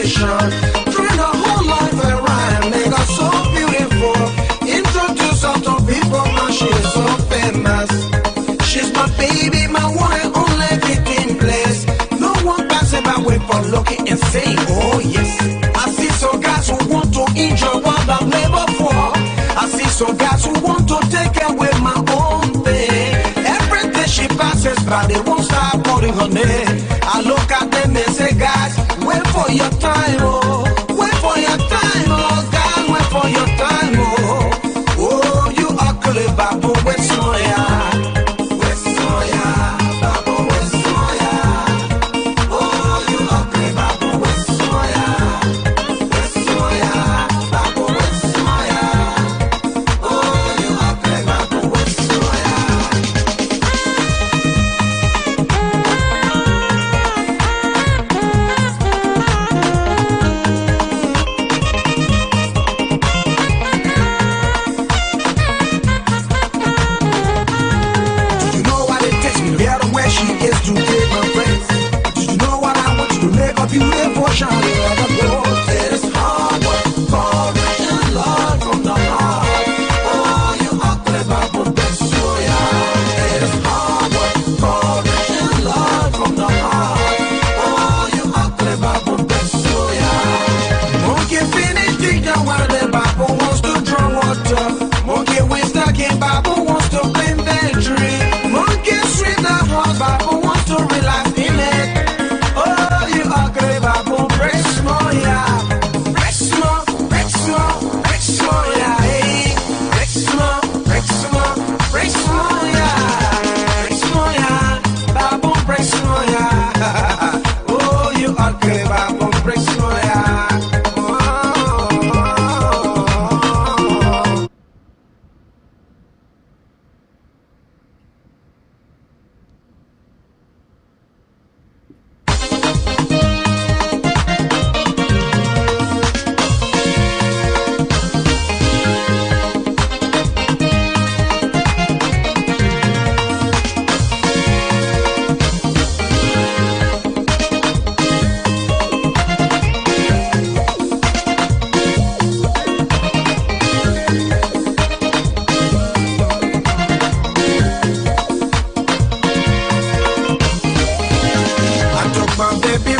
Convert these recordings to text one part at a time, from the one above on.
education. Train her whole life around, make her so beautiful. Introduce her to people, now she is so famous. She's my baby, my one and only fitting place. No one passing my way for looking insane. Oh yes, I see some guys who want to injure what I've never for. I see some guys who want to take away my own thing. Every day she passes by, they won't stop calling her name. I look at them and say, guys, wait for your time, oh. Wait for your time, oh. God, wait for your time, oh. Oh, you ugly babu, wait so yeah. Beautiful, shining like a gold. It is hard work, courage, and love from the heart. Oh, you ugly babu, that's so yeah. It is hard work, courage, and love from the heart. Oh, you ugly babu, that's so yeah. Monkey finish digging while the babu wants to draw water. Monkey waste again, babu wants to clean the tree. Monkey sweep the house, babu wants to relax in it.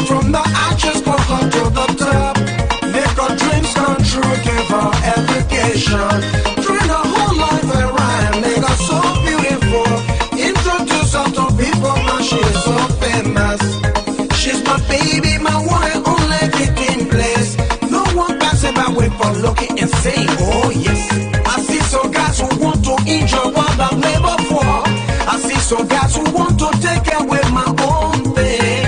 From the arches, put her to the top. Make her dreams come true, give her education. Train her whole life around, make her so beautiful. Introduce her to people, now she is so famous. She's my baby, my one and only fitting place. No one passing my way for looking insane. Oh yes, I see some guys who want to injure what I've never for. I see some guys who want to take away my own thing.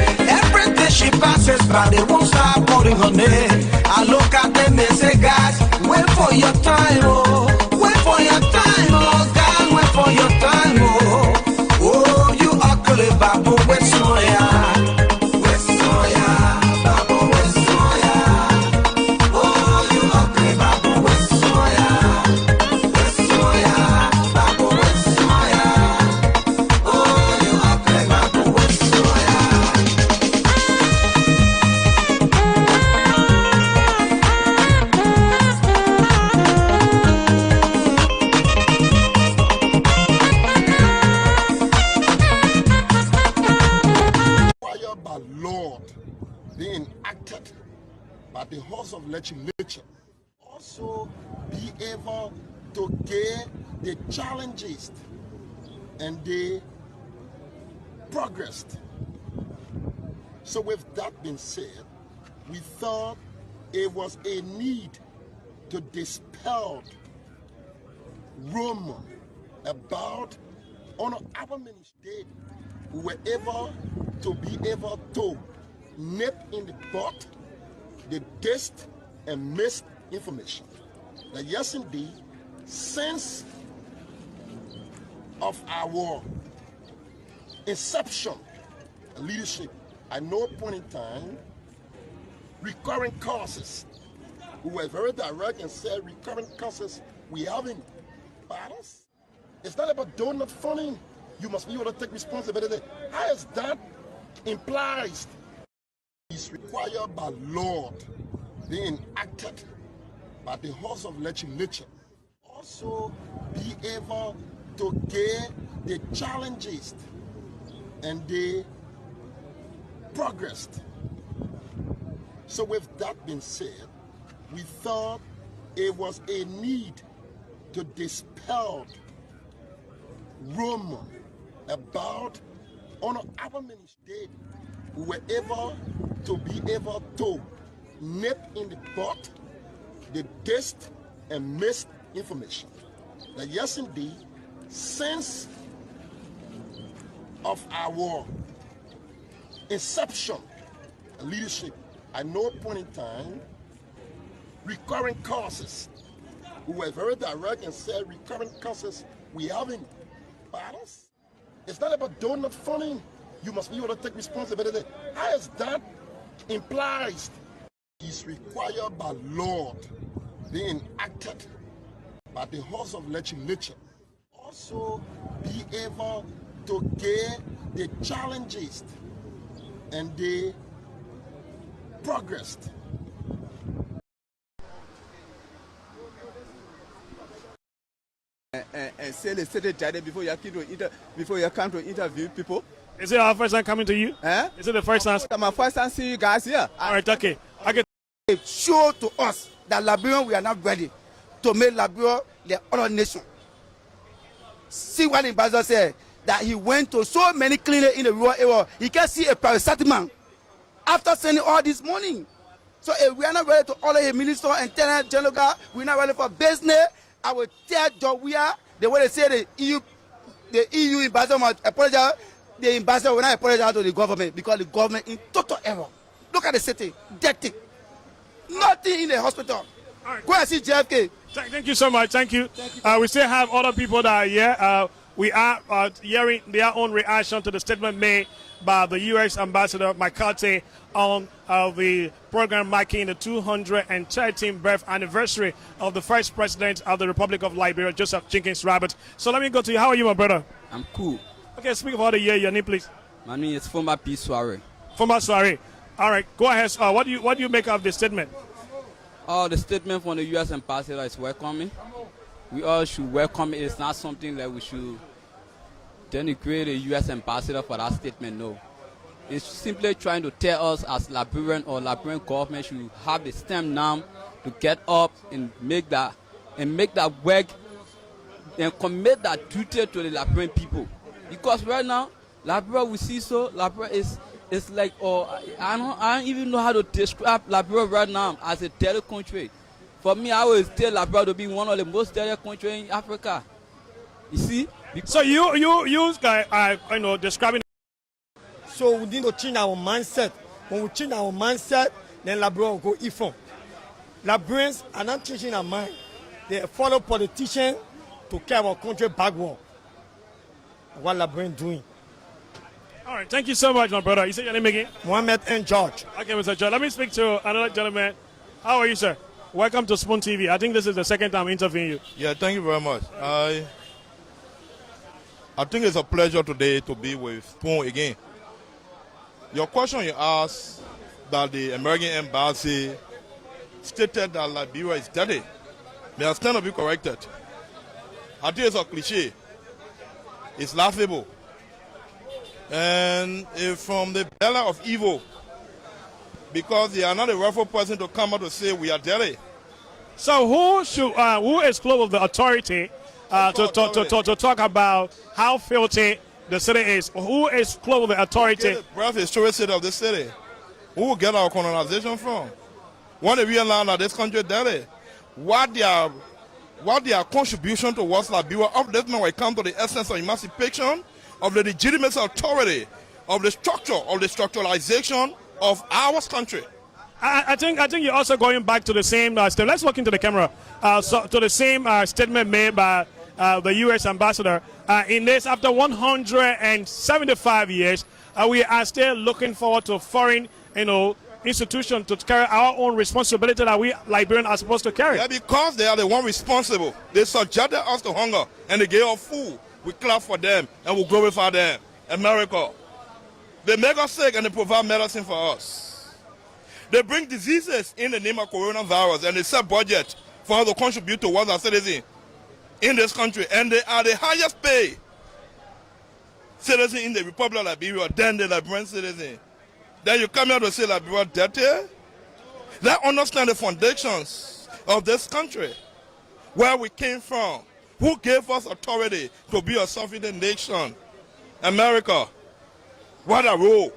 She passes by, they won't stop calling her name. I look at them and say, guys, wait for your time, oh. Wait for your time, oh. God, wait for your time, oh. Oh, you ugly babu, wait so yeah. Wait so yeah, babu, wait so yeah. Oh, you ugly babu, wait so yeah. Wait so yeah, babu, wait so yeah. Oh, you ugly babu, wait so yeah. Lord being acted by the house of legislature, also be able to gain the challenges and the progressed. So with that being said, we thought it was a need to dispel rumor about on our ministry. We were able to be able to nip in the bud the dist and misinformation. That yes indeed, since of our inception leadership, at no point in time, recurring causes. We were very direct and said recurring causes we haven't battles. It's not about donut funding. You must be able to take responsibility. How is that implies is required by law being enacted by the House of Legislature. Also be able to get the challenges and the progress. So with that being said, we thought it was a need to dispel rumor about our ministry. We were able to be able to nip in the bud the test and misinformation. That yes indeed, since of our inception leadership, at no point in time, recurring causes. We were very direct and said recurring causes we having battles. It's not about doing not funding. You must be able to take responsibility. As that implies, is required by law being enacted by the House of Legislature. Also be able to get the challenges and the progress. And say the city before you come to interview people. Is it our first time coming to you? Is it the first time? My first time seeing you guys here. All right, okay. Show to us that Liberian we are not ready to make Liberia the other nation. See what the ambassador said, that he went to so many clinics in the rural area. He can see a private settlement after sending all this money. So if we are not ready to order a minister and tenant general, we are not ready for business. I will tell Joe the way they say the EU ambassador must apologize. The ambassador will not apologize to the government because the government in total error. Look at the city, dirty. Nothing in the hospital. Right. Go and see JFK. Thank you so much. Thank you. We still have other people that are here. We are hearing their own reaction to the statement made by the U.S. Ambassador MCARTHY on the program marking the 213th birth anniversary of the first president of the Republic of Liberia, Joseph Jenkins Robert. So let me go to you. How are you, my brother? I'm cool. Okay, speak about the year. Your name, please. My name is Former P. Soiree. Former Soiree. All right, go ahead. What do you make of the statement? The statement from the U.S. ambassador is welcoming. We all should welcome it. It's not something that we should denigrate the U.S. ambassador for that statement. No, it's simply trying to tell us as Liberian or Liberian government should have the stem now to get up and make that work and commit that duty to the Liberian people. Because right now, Liberia, we see Liberia is like, I don't even know how to describe Liberia right now as a dirty country. For me, I always tell Liberia to be one of the most dirty countries in Africa. You see? So you guys are describing. So we need to change our mindset. When we change our mindset, then Liberia will go ifon. Liberians are not changing their mind. They follow politicians to carry our country backward. What Liberians doing? All right, thank you so much, my brother. You say your name again? Mohammed and George. Okay, Mr. George. Let me speak to another gentleman. How are you, sir? Welcome to Spoon TV. I think this is the second time interviewing you. Yeah, thank you very much. I think it's a pleasure today to be with Spoon again. Your question you asked that the American embassy stated that Liberia is dirty. May I stand to be corrected? I think it's a cliche. It's laughable. And it's from the belly of evil, because they are not a rightful person to come out to say we are dirty. So who is close of the authority to talk about how filthy the city is? Who is close of the authority? The breath historic city of the city. Who will get our colonization from? When they realize that this country is dirty, what their contribution towards Liberia upliftment when it comes to the essence of emancipation, of the legitimate authority, of the structure, of the structuralization of our country. I think you're also going back to the same statement. Let's look into the camera. To the same statement made by the U.S. ambassador. In this, after 175 years, we are still looking forward to foreign, institution to carry our own responsibility that we Liberians are supposed to carry. Yeah, because they are the one responsible. They subjected us to hunger and they gave us food. We clap for them and we glorify them. America. They make us sick and they provide medicine for us. They bring diseases in the name of coronavirus, and they set budget for us to contribute towards our citizens in this country. And they are the highest paid citizen in the Republic of Liberia than the Liberian citizen. Then you come here to say Liberia dirty? Let's understand the foundations of this country, where we came from, who gave us authority to be a sovereign nation. America. What a role.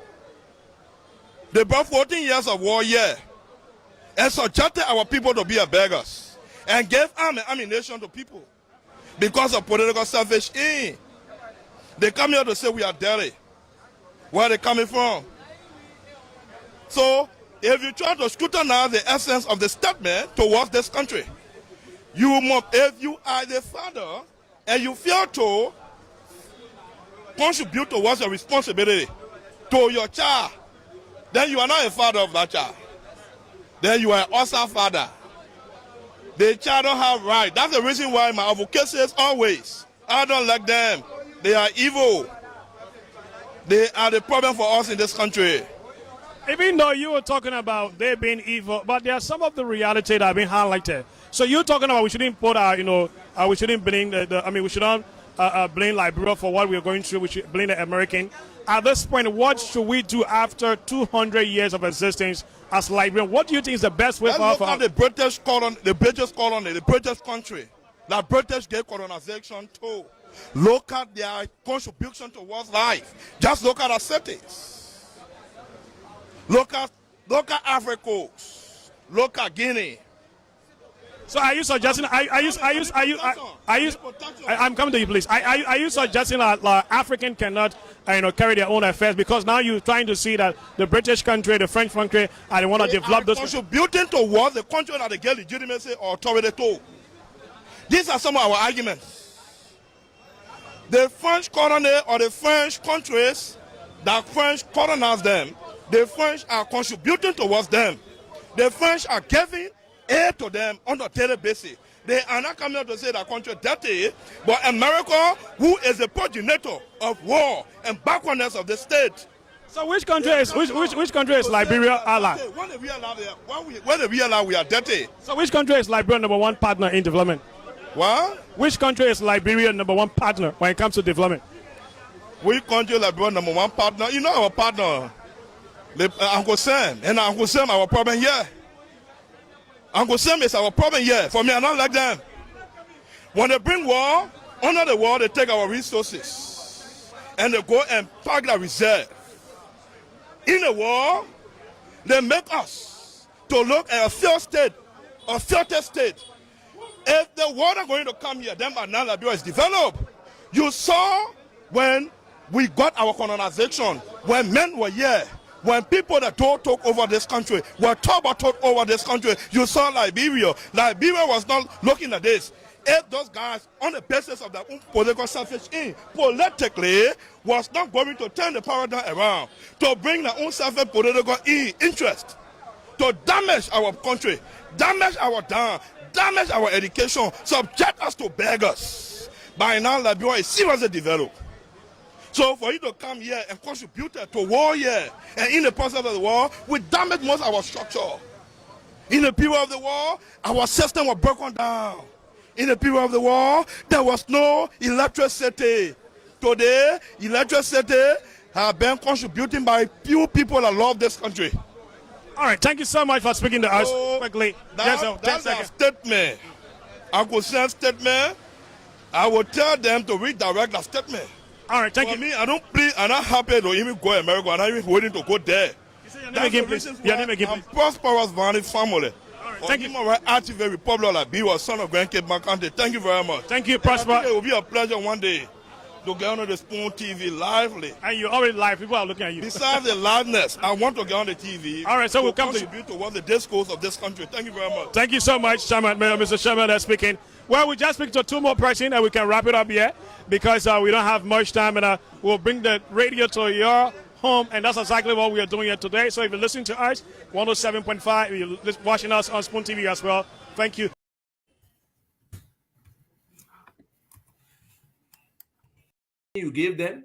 They brought 14 years of war here and subjected our people to be a beggars and gave ammunition to people because of political selfish aim. They come here to say we are dirty. Where are they coming from? So, if you try to scrutinize the essence of the statement towards this country, you must, if you are the father and you fail to contribute towards your responsibility to your child, then you are not a father of that child. Then you are also a father. The child don't have right. That's the reason why my advocate says always, I don't like them. They are evil. They are the problem for us in this country. Even though you were talking about they being evil, but there are some of the reality that have been highlighted. So you're talking about we shouldn't put we shouldn't blame we shouldn't blame Liberia for what we are going through. We should blame the American. At this point, what should we do after 200 years of existence as Liberian? What do you think is the best way for us? Look at the British colony, the British country. The British gave colonization too. Look at their contribution towards life. Just look at our cities. Look at Africa. Look at Guinea. So are you suggesting? I'm coming to you, please. Are you suggesting that African cannot, carry their own affairs because now you're trying to see that the British country, the French country, and they want to develop those contributing towards the country that they get legitimacy or authority to. These are some of our arguments. The French colony or the French countries that French colonized them, the French are contributing towards them. The French are giving aid to them on a daily basis. They are not coming out to say that country dirty, but America, who is the progenitor of war and backwardness of the state. So which country is Liberia ally? When they realize we are dirty. So which country is Liberia number one partner in development? What? Which country is Liberia number one partner when it comes to development? Which country is Liberia number one partner? You know our partner, Uncle Sam, and Uncle Sam our problem here. Uncle Sam is our problem here. For me, I don't like them. When they bring war, under the war, they take our resources. And they go and pack the reserve. In the war, they make us to look at a failed state, a filthy state. If the water going to come here, then now Liberia is developed. You saw when we got our colonization, when men were here, when people that took over this country, were took over this country, you saw Liberia. Liberia was not looking at this. If those guys, on the basis of their own political selfish aim, politically, was not going to turn the paradigm around, to bring their own selfish political interest, to damage our country, damage our town, damage our education, subject us to beggars. By now, Liberia is seriously developed. So for you to come here and contribute to war here, and in the process of the war, we damage most of our structure. In the period of the war, our system was broken down. In the period of the war, there was no electricity. Today, electricity has been contributed by few people that love this country. All right, thank you so much for speaking to us quickly. That's a statement. Uncle Sam's statement. I will tell them to redirect that statement. All right, thank you. For me, I'm not happy to even go to America. I'm not even waiting to go there. That's the reason why I'm prosperous Vanity family. Thank you. Human rights activist, Republic of Liberia, son of Grand Cape McCarthy. Thank you very much. Thank you, Prosper. It will be a pleasure one day to get on the Spoon TV lively. And you're already live. People are looking at you. Besides the liveness, I want to get on the TV. All right, so we'll come to contribute towards the discourse of this country. Thank you very much. Thank you so much, Chairman, Mr. Chairman, that's speaking. Well, we just speak to two more persons and we can wrap it up here because we don't have much time, and we'll bring the radio to your home, and that's exactly what we are doing here today. So if you're listening to us, 107.5, if you're watching us on Spoon TV as well, thank you. You give them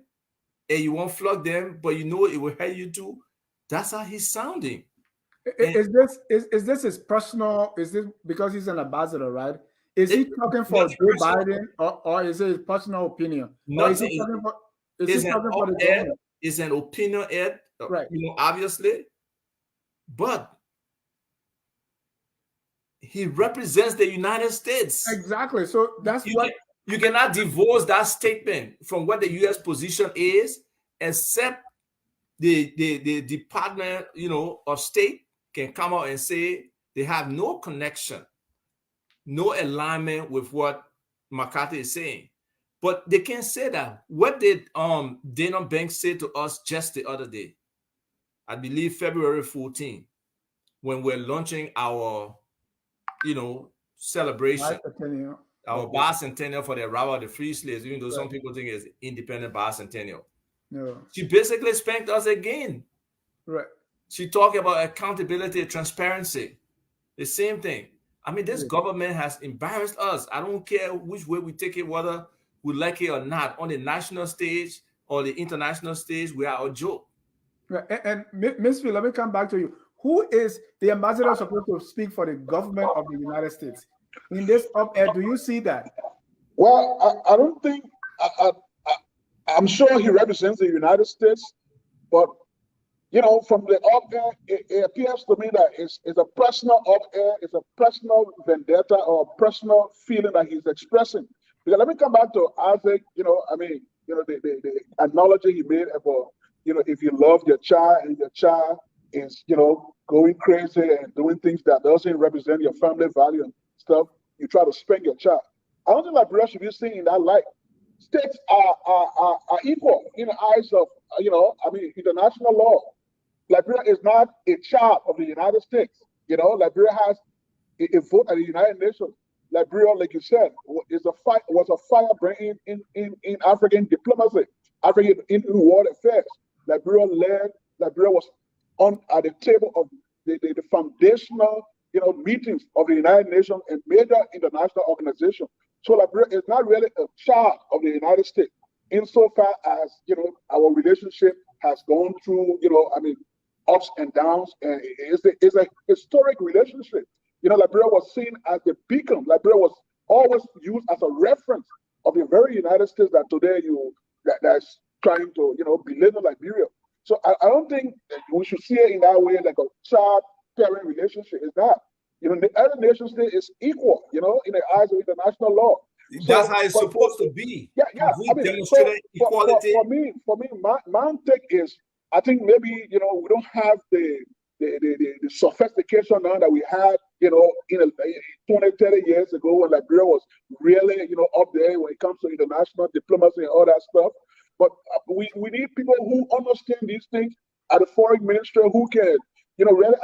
and you won't flog them, but you know it will hurt you too. That's how he's sounding. Is this his personal? Is this because he's an ambassador, right? Is he talking for Joe Biden, or is it his personal opinion? Or is he talking for? Is he talking for the government? It's an opinion, Ed. Right. Obviously, but he represents the United States. Exactly. So that's what you cannot divorce that statement from what the U.S. position is, except the Department, of State can come out and say they have no connection, no alignment with what McCarthy is saying. But they can't say that. What did Dana Banks say to us just the other day? I believe February 14, when we're launching our, celebration, our bicentennial for the arrival of the free slaves, even though some people think it's independent bicentennial. No. She basically spanked us again. Right. She talked about accountability, transparency, the same thing. I mean, this government has embarrassed us. I don't care which way we take it, whether we like it or not. On the national stage or the international stage, we are a joke. Right. And Ms. Phil, let me come back to you. Who is the ambassador supposed to speak for the government of the United States? In this op-ed, do you see that? Well, I don't think, I'm sure he represents the United States, but, from the op-ed, it appears to me that it's a personal op-ed, it's a personal vendetta or a personal feeling that he's expressing. Because let me come back to Isaac, the analogy he made about, if you love your child and your child is, going crazy and doing things that doesn't represent your family value and stuff, you try to spank your child. I don't think Liberia should be seen in that light. States are equal in the eyes of, international law. Liberia is not a child of the United States. Liberia has a vote at the United Nations. Liberia, like you said, was a firebrand in African diplomacy, African in world affairs. Liberia was at the table of the foundational, meetings of the United Nations and major international organizations. So Liberia is not really a child of the United States, insofar as, our relationship has gone through, ups and downs, and it's a historic relationship. Liberia was seen as the beacon. Liberia was always used as a reference of the very United States that today that's trying to, belittle Liberia. So I don't think we should see it in that way, like a child-parent relationship. It's not. The other nation state is equal, in the eyes of international law. That's how it's supposed to be. Yeah. We demonstrate equality. For me, my take is, I think maybe, we don't have the sophistication now that we had, in 20, 30 years ago when Liberia was really, up there when it comes to international diplomacy and all that stuff. But we need people who understand these things at the foreign ministry who can, really.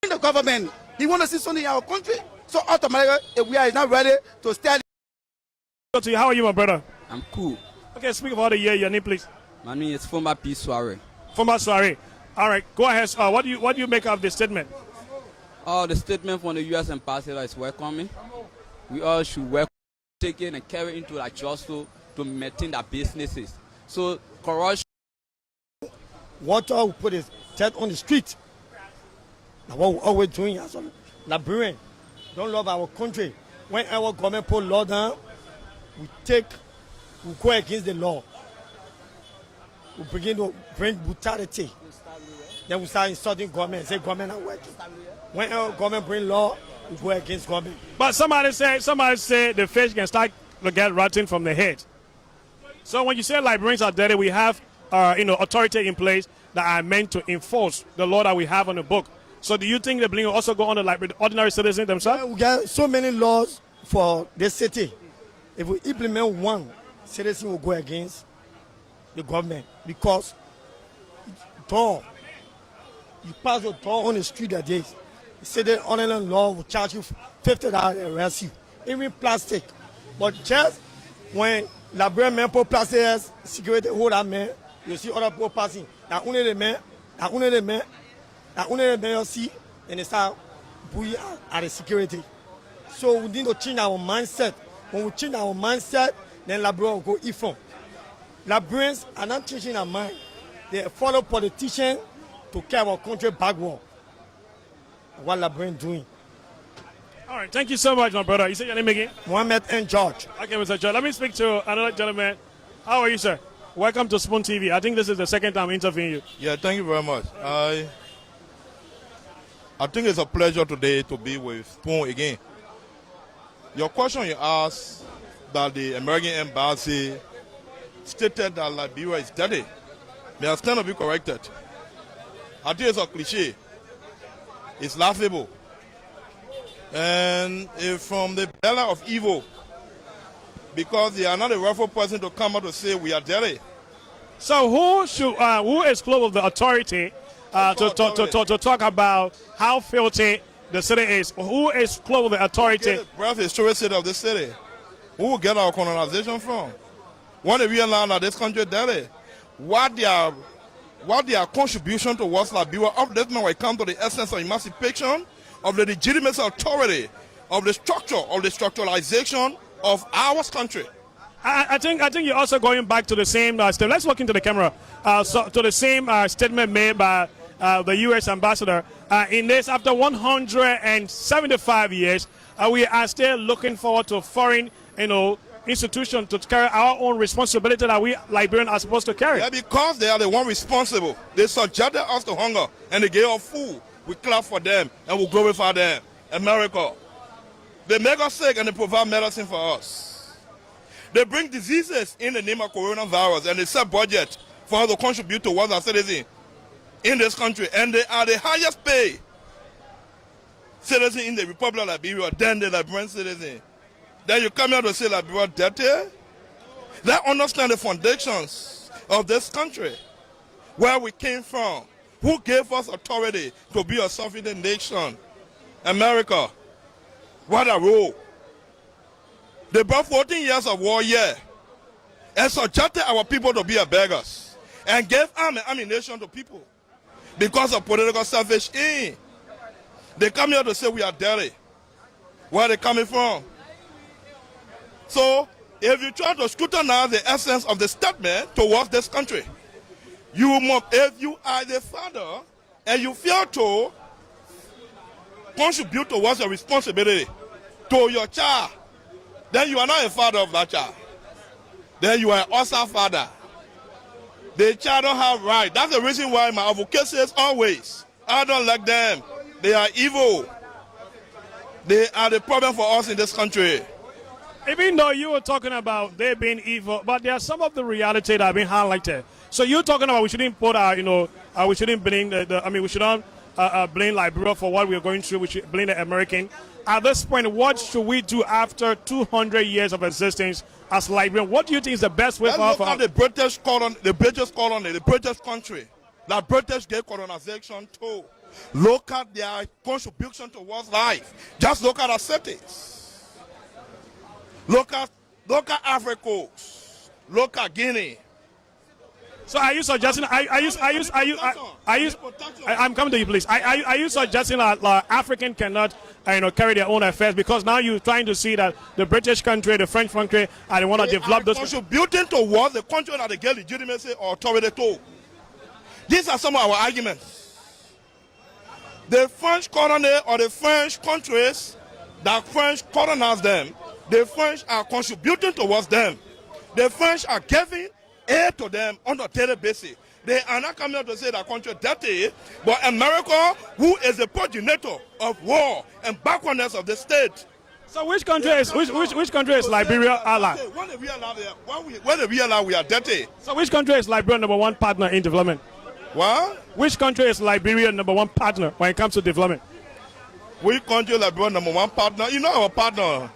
In the government, he want to see something in our country. So automatically, if we are not ready to stand. How are you, my brother? I'm cool. Okay, speak about the year. Your name, please. My name is Former P. Soiree. Former Soiree. All right, go ahead. What do you make of the statement? The statement from the U.S. ambassador is welcoming. We all should welcome, take it and carry into that just to maintain their businesses. So corruption. Water will put his head on the street. Now what we're always doing as a Liberian, don't love our country. When our government put law down, we go against the law. We begin to bring brutality. Then we start insulting government, say government not working. When our government bring law, we go against government. But somebody say the fish can start to get rotten from the head. So when you say Liberians are dirty, we have authority in place that are meant to enforce the law that we have on the book. So do you think the bling will also go on the ordinary citizens themselves? We got so many laws for the city. If we implement one, citizens will go against the government because you pass your door on the street that day. The city ordinary law will charge you $50 and arrest you. Even plastic. But just when Liberian men put plastic as security hold that man, you see other people passing. Now only the men you see, and they start bullying at the security. So we need to change our mindset. When we change our mindset, then Liberia will go ifon. Liberians are not changing our mind. They follow politicians to carry our country backward. What Liberians doing? All right, thank you so much, my brother. You say your name again? Mohammed and George. Okay, Mr. George. Let me speak to another gentleman. How are you, sir? Welcome to Spoon TV. I think this is the second time interviewing you. Yeah, thank you very much. I think it's a pleasure today to be with Spoon again. Your question you asked that the American embassy stated that Liberia is dirty. May I stand to be corrected? I think it's a cliche. It's laughable. And it's from the belly of evil, because they are not a rightful person to come out to say we are dirty. So who is close with the authority to talk about how filthy the city is? Who is close with the authority? The breath historic city of this city. Who will get our colonization from? When they realize that this country is dirty, what their contribution towards Liberia upliftment when it comes to the essence of emancipation, of the legitimacy authority, of the structure, of the structuralization of our country. I think you're also going back to the same statement. Let's look into the camera. To the same statement made by the U.S. ambassador. In this, after 175 years, we are still looking forward to foreign, institution to carry our own responsibility that we Liberians are supposed to carry. Yeah, because they are the one responsible. They subjected us to hunger and they gave us food. We clap for them and we glorify them. America. They make us sick and they provide medicine for us. They bring diseases in the name of coronavirus and they set budget for us to contribute towards our citizens in this country. And they are the highest paid citizen in the Republic of Liberia than the Liberian citizen. Then you come here to say Liberia dirty? They understand the foundations of this country, where we came from, who gave us authority to be a sovereign nation. America. What a role. They brought 14 years of war here and subjected our people to be a beggars and gave ammunition to people because of political selfish aim. They come here to say we are dirty. Where are they coming from? So, if you try to scrutinize the essence of the statement towards this country, if you are the father and you fail to contribute towards your responsibility to your child, then you are not a father of that child. Then you are also a father. The child don't have right. That's the reason why my advocate says always, I don't like them. They are evil. They are the problem for us in this country. Even though you were talking about they being evil, but there are some of the reality that have been highlighted. So you're talking about we shouldn't put we shouldn't blame we shouldn't blame Liberia for what we're going through. We should blame the American. At this point, what should we do after 200 years of existence as Liberian? What do you think is the best way for the British colony, the British country, that British gave colonization to? Look at their contribution towards life. Just look at our cities. Look at Africa. Look at Guinea. So are you suggesting? I'm coming to you, please. Are you suggesting that African cannot, carry their own affairs because now you're trying to see that the British country, the French country, and they want to develop those contributing towards the country that they get legitimacy or authority to? These are some of our arguments. The French colony or the French countries that French colonized them, the French are contributing towards them. The French are giving aid to them on a daily basis. They are not coming out to say that country dirty, but America, who is the progenitor of war and backwardness of the state. So which country is Liberia ally? When they realize we are dirty. So which country is Liberia number one partner in development? What? Which country is Liberia number one partner when it comes to development? Which country is Liberia number one partner? You know our partner,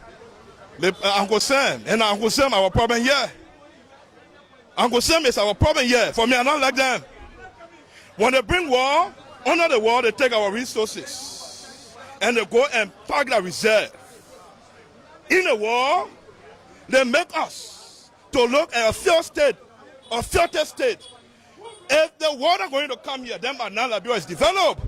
Uncle Sam, and Uncle Sam our problem here. Uncle Sam is our problem here. For me, I don't like them. When they bring war, under the war, they take our resources and they go and park the reserve. In the war, they make us to look at a failed state, a filthy state. If the water going to come here, then now Liberia is developed.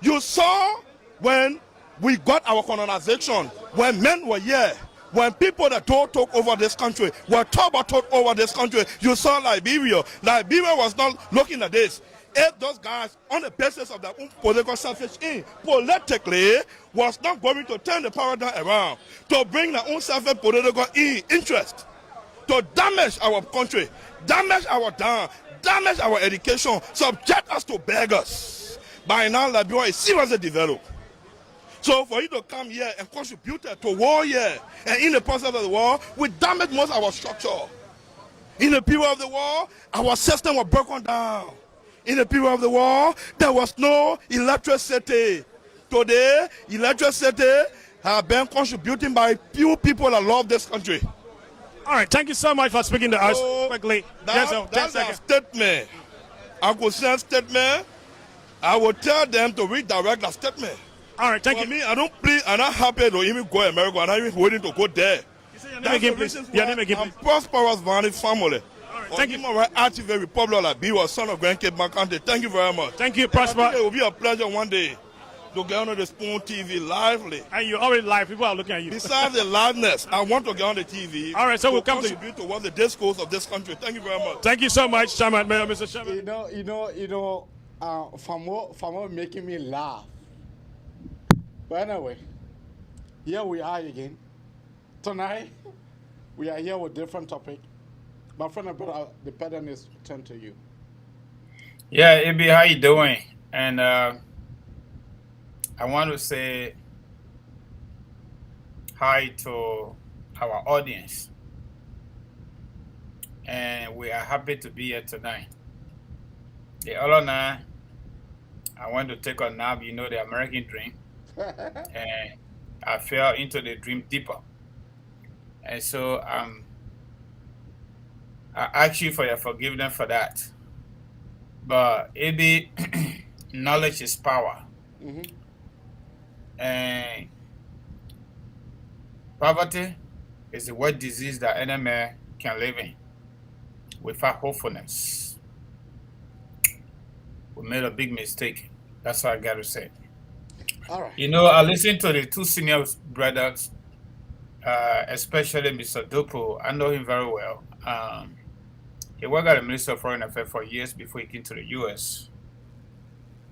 You saw when we got our colonization, when men were here, When people that don't talk over this country were talk over this country, you saw Liberia. Liberia was not looking at this. If those guys, on the basis of their own political selfish aim, politically, was not going to turn the paradigm around, to bring their own selfish political interest, to damage our country, damage our town, damage our education, subject us to beggars. By now, Liberia is seriously developed. So for you to come here and contribute to war here, and in the process of the war, we damage most of our structure. In the period of the war, our system was broken down. In the period of the war, there was no electricity. Today, electricity has been contributed by few people that love this country. All right, thank you so much for speaking to us quickly. That's a statement. I could send a statement. I will tell them to redirect the statement. All right, thank you. For me, I'm not happy to even go to America. I'm not even waiting to go there. That's the reason why I'm prosperous Vanny family. Thank you. Human activist Republic like B was son of Grandkid McCarthy. Thank you very much. Thank you, Prosper. It will be a pleasure one day to get on the Spoon TV lively. And you're already live. People are looking at you. Besides the liveness, I want to get on the TV. All right, so we'll come to you. Contribute towards the discourse of this country. Thank you very much. Thank you so much, Chairman, Mr. Chairman. Famo making me laugh. But anyway, here we are again. Tonight, we are here with different topic. My friend, the pattern is turned to you. Yeah, Ibi, how you doing? And I want to say hi to our audience. And we are happy to be here tonight. The other night, I went to take a nap, you know, the American dream. And I fell into the dream deeper. And so I ask you for your forgiveness for that. But maybe knowledge is power. Mm-hmm. And poverty is the worst disease that any man can live in without hopefulness. We made a big mistake. That's what I got to say. All right. You know, I listened to the two senior brothers, especially Mr. Dupo. I know him very well. He worked at the Ministry of Foreign Affairs for years before he came to the U.S.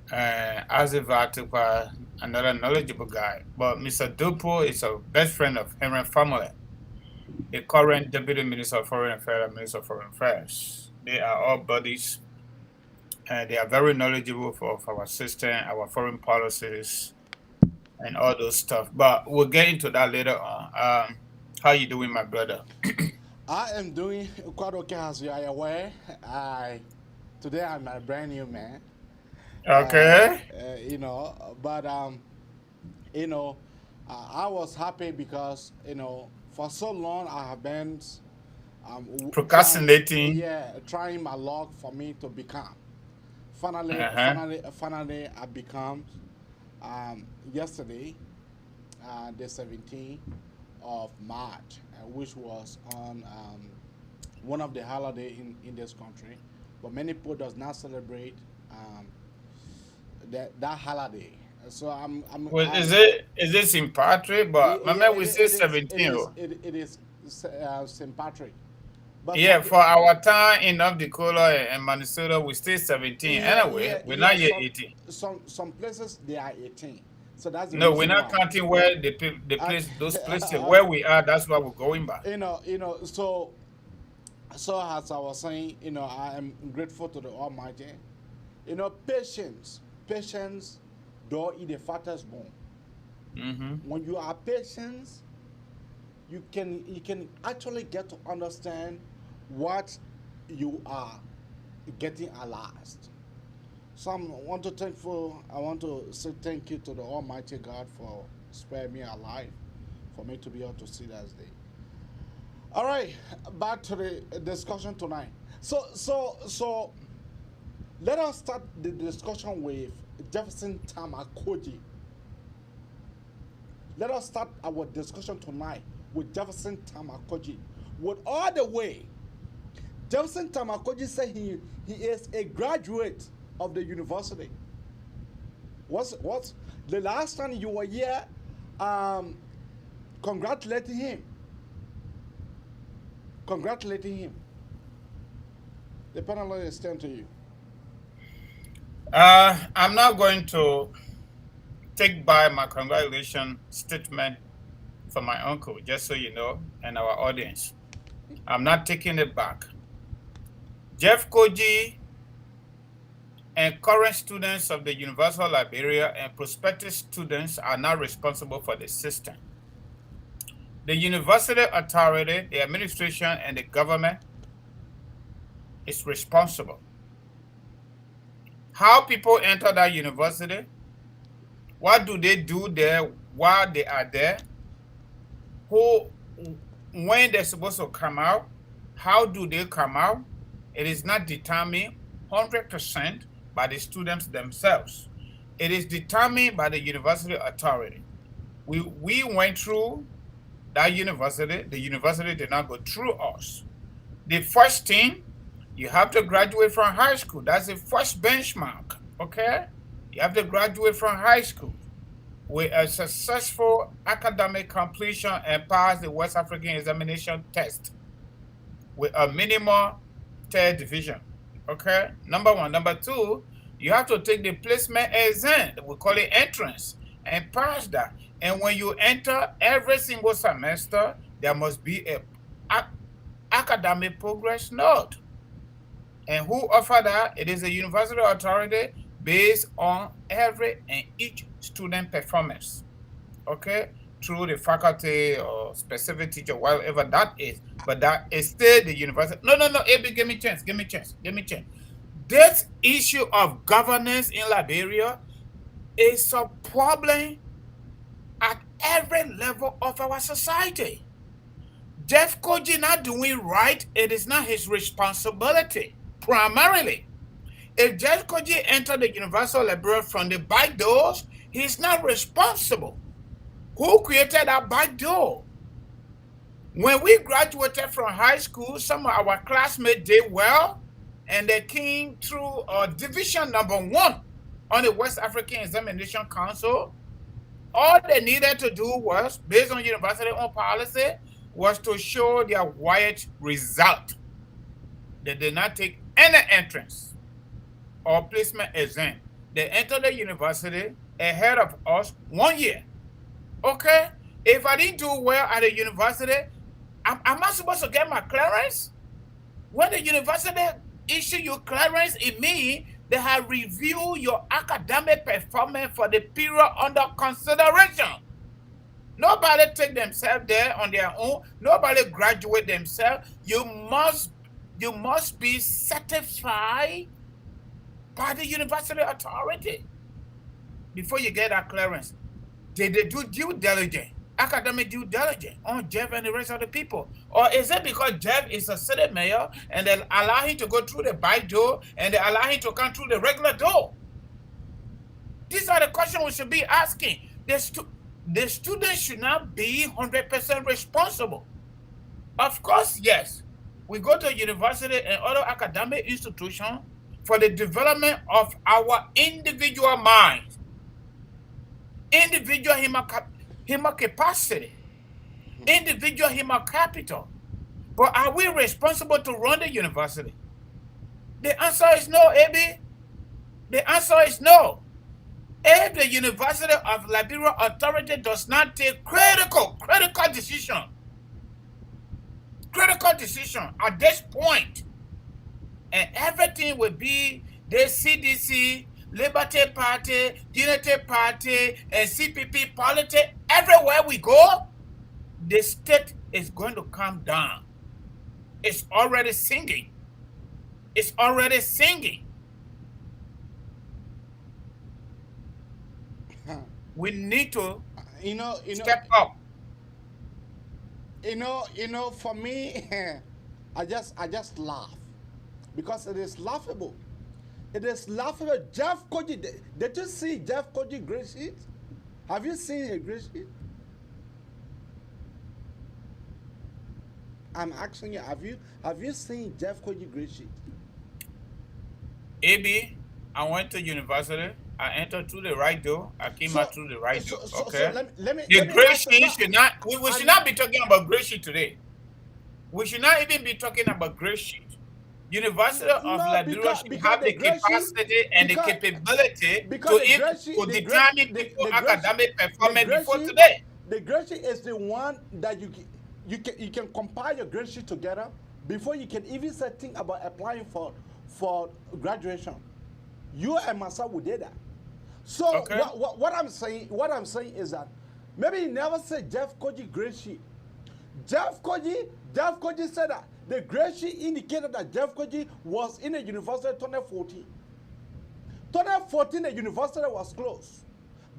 As a Vatupa, another knowledgeable guy. But Mr. Dupo is a best friend of Henry family, a current Deputy Minister of Foreign Affairs and Minister of Foreign Affairs. They are all buddies. They are very knowledgeable of our system, our foreign policies, and all those stuff. But we'll get into that later on. How you doing, my brother? I am doing quite okay, as you are aware. Today I'm a brand new man. Okay. I was happy because, for so long I have been procrastinating. Trying my luck for me to become. Finally, I become yesterday, the 17th of March, which was on one of the holidays in this country. But many people does not celebrate that holiday. So is it St. Patrick? But remember we say 17. It is St. Patrick. But yeah, for our time in North Dakota and Minnesota, we stay 17. Anyway, we're not yet 18. Some places they are 18. So that's the we're not counting where those places where we are. That's why we're going by. So as I was saying, I am grateful to the Almighty. Patience don't eat the fattest bone. Mm-hmm. When you are patient, you can actually get to understand what you are getting at last. So I want to say thank you to the Almighty God for sparing me alive, for me to be able to see that day. All right, back to the discussion tonight. So let us start the discussion with Jefferson Tamakoji. Let us start our discussion tonight with Jefferson Tamakoji. With all the way, Jefferson Tamakoji said he is a graduate of the university. What's the last time you were here congratulating him? congratulating him. The panel lawyer extend to you. I'm not going to take back my congratulation statement from my uncle, just so you know, and our audience. I'm not taking it back. Jeff Koji and current students of the University of Liberia and prospective students are not responsible for the system. The university authority, the administration, and the government is responsible. How people enter that university, what do they do there while they are there, when they're supposed to come out, how do they come out, it is not determined 100% by the students themselves. It is determined by the university authority. We went through that university. The university did not go through us. The first thing, you have to graduate from high school. That's the first benchmark, okay? You have to graduate from high school with a successful academic completion and pass the West African examination test with a minimum third division, okay? Number one. Number two, you have to take the placement exam, we call it entrance, and pass that. And when you enter every single semester, there must be a academic progress note. And who offer that? It is a university authority based on every and each student performance, okay? Through the faculty or specific teacher, whatever that is. But that is still the university. No, AB, give me a chance. This issue of governance in Liberia is a problem at every level of our society. Jeff Koji not doing right, it is not his responsibility, primarily. If Jeff Koji entered the University of Liberia from the back doors, he's not responsible. Who created that back door? When we graduated from high school, some of our classmates did well, and they came through division number 1 on the West African Examination Council. All they needed to do was, based on university own policy, was to show their white result. They did not take any entrance or placement exam. They entered the university ahead of us 1 year. Okay? If I didn't do well at the university, am I supposed to get my clearance? When the university issue you clearance, it means they have reviewed your academic performance for the period under consideration. Nobody take themselves there on their own. Nobody graduate themselves. You must be certified by the university authority before you get that clearance. Did they do due diligence, academic due diligence on Jeff and the rest of the people? Or is it because Jeff is a city mayor and they allow him to go through the back door and they allow him to come through the regular door? These are the questions we should be asking. The students should not be 100% responsible. Of course, yes. We go to university and other academic institutions for the development of our individual minds, individual human capacity, individual human capital. But are we responsible to run the university? The answer is no, AB. The answer is no. If the University of Liberia authority does not take critical decision at this point, and everything will be the CDC, Liberty Party, Unity Party, and CPP politics, everywhere we go, the state is going to come down. It's already singing. It's already singing. We need to step up. For me, I just laugh because it is laughable. It is laughable. Jeff Koji, did you see Jeff Koji grade sheet? Have you seen a grade sheet? I'm asking you, have you seen Jeff Koji grade sheet? AB, I went to university. I entered through the right door. I came out through the right door. Okay. Let me the grade sheet should not. We should not be talking about grade sheet today. We should not even be talking about grade sheet. University of No, Liberia should because have the the grade sheet, capacity and the capability because the grade to sheet, determine people academic the performance grade before sheet, today. the grade sheet is the one that you can compile your grade sheet together before you can even say think about applying for graduation. You and myself we did that. So Okay. what I'm saying is that maybe you never say Jeff Koji grade sheet. Jeff Koji said that the grade sheet indicated that Jeff Koji was in a university in 2014. 2014, the university was closed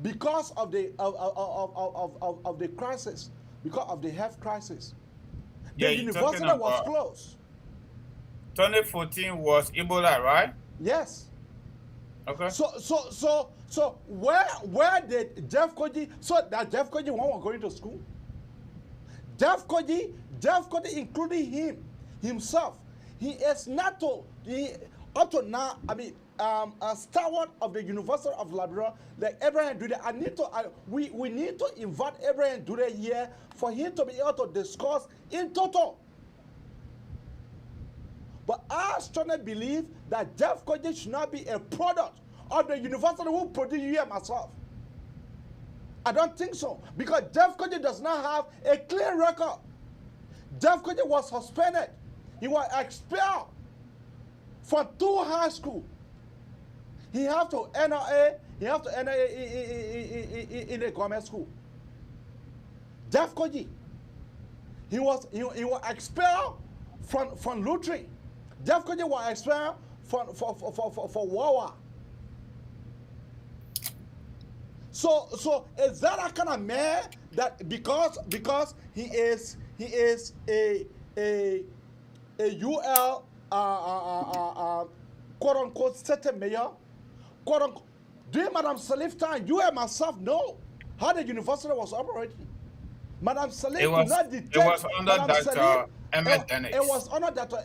because of the of the crisis, because of the health crisis. Yeah, The you're university talking was about closed. 2014 was Ebola, right? Yes. Okay. So where did Jeff Koji, so that Jeff Koji one was going to school? Jeff Koji, including himself, he is not up to now, I mean, a stalwart of the University of Liberia, like Abraham Duda. We need to invite Abraham Duda here for him to be able to discuss in total. But I strongly believe that Jeff Koji should not be a product of the university who produced you and myself. I don't think so. Because Jeff Koji does not have a clear record. Jeff Koji was suspended. He was expelled from 2 high schools. He have to NRA in a government school. Jeff Koji, he was expelled from Lutheran. Jeff Koji was expelled for Wawa. So is that a kind of man that because he is a UL quote unquote certain mayor, quote unquote, during Madam Salif time, you and myself know how the university was operating. Madam Salif did not detect. It was under Dr. Emmett Dennis. It was under Dr.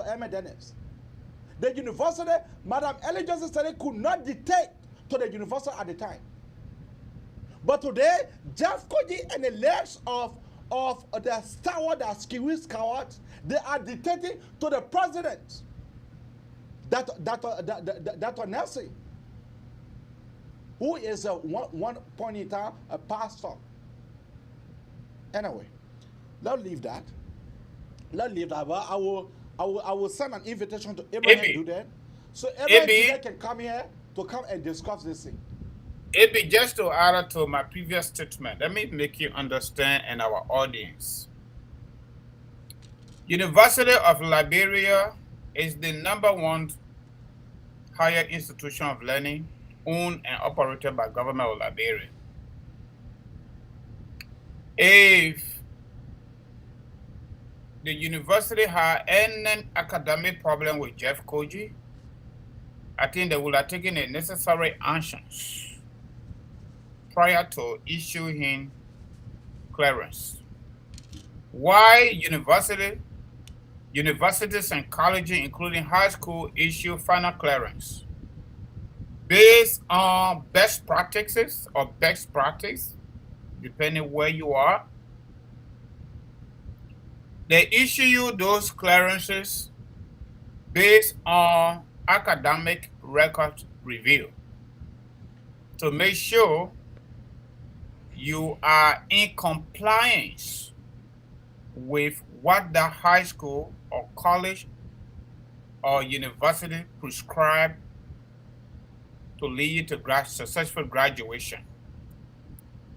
Emmett Dennis. The university, Madam Ellie Johnson said, could not detect to the university at the time. But today, Jeff Koji and the legs of the stalwart, the Skiwi stalwarts, they are dictating to the president, Dr. Nelson, who is one point in time a pastor. Anyway, let's leave that. Let's leave that. But I will send an invitation to Abraham to do that, so Abraham can come here to come and discuss this thing. Maybe just to add to my previous statement, let me make you understand and our audience. University of Liberia is the #1 higher institution of learning owned and operated by government of Liberia. If the university had any academic problem with Jeff Koji, I think they would have taken the necessary actions prior to issuing clearance. Why universities and colleges, including high school, issue final clearance based on best practices or best practice, depending where you are. They issue you those clearances based on academic record review to make sure you are in compliance with what the high school or college or university prescribe to lead you to successful graduation.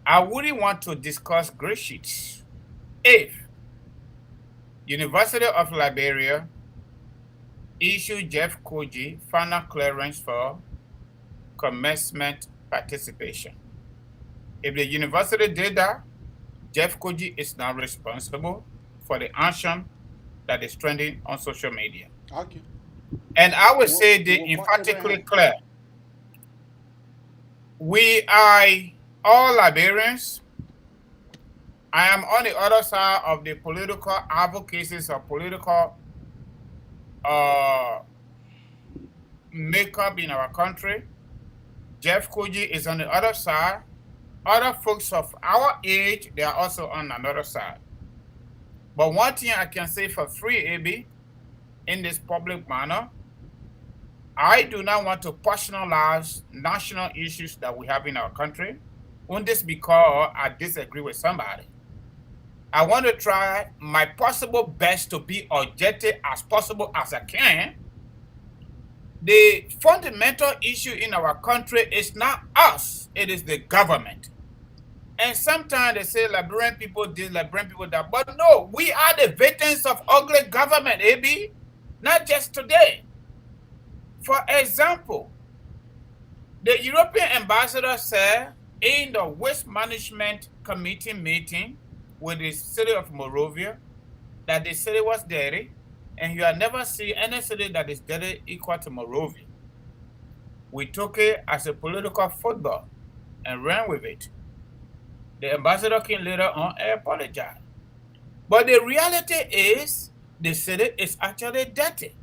I wouldn't want to discuss grade sheets if University of Liberia issued Jeff Koji final clearance for commencement participation. If the university did that, Jeff Koji is now responsible for the action that is trending on social media. Okay. And I would say the emphatically clear. We are all Liberians. I am on the other side of the political advocacies or political makeup in our country. Jeff Koji is on the other side. Other folks of our age, they are also on another side. But one thing I can say for free, AB, in this public manner, I do not want to personalize national issues that we have in our country. On this because I disagree with somebody. I want to try my possible best to be objective as possible as I can. The fundamental issue in our country is not us, it is the government. And sometimes they say Liberian people this, Liberian people that. But no, we are the victims of ugly government, AB. Not just today. For example, the European ambassador said in the Waste Management Committee meeting with the city of Monrovia that the city was dirty, and you have never seen any city that is dirty equal to Monrovia. We took it as a political football and ran with it. The ambassador came later on and apologized. But the reality is the city is actually dirty.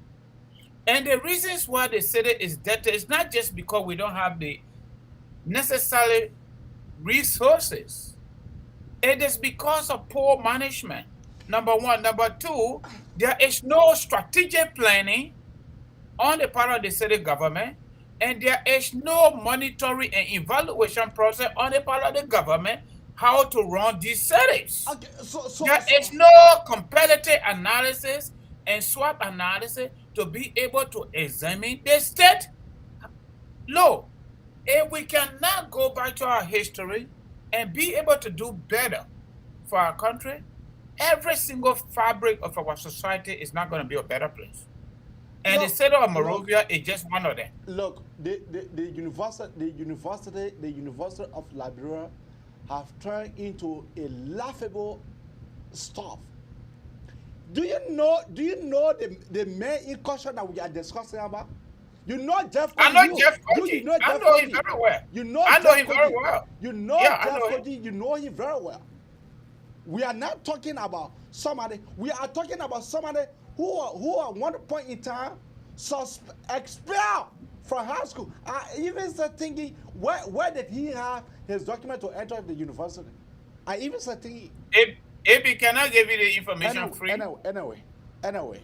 And the reasons why the city is dirty is not just because we don't have the necessary resources. It is because of poor management. Number one. Number two, there is no strategic planning on the part of the city government, and there is no monitoring and evaluation process on the part of the government how to run these cities. Okay, there is no competitive analysis and SWOT analysis to be able to examine the state law. If we cannot go back to our history and be able to do better for our country, every single fabric of our society is not going to be a better place. And the city of Monrovia is just one of them. Look, the University of Liberia have turned into a laughable stuff. Do you know the main incursion that we are discussing about? You know Jeff Koji. I know Jeff Koji. I know him very well. You know I know him very well. You know Jeff Koji. You know him very well. We are not talking about somebody. We are talking about somebody who at one point in time expelled from high school. I even started thinking, where did he have his document to enter the university? I even started thinking. AB, can I give you the information free? Anyway.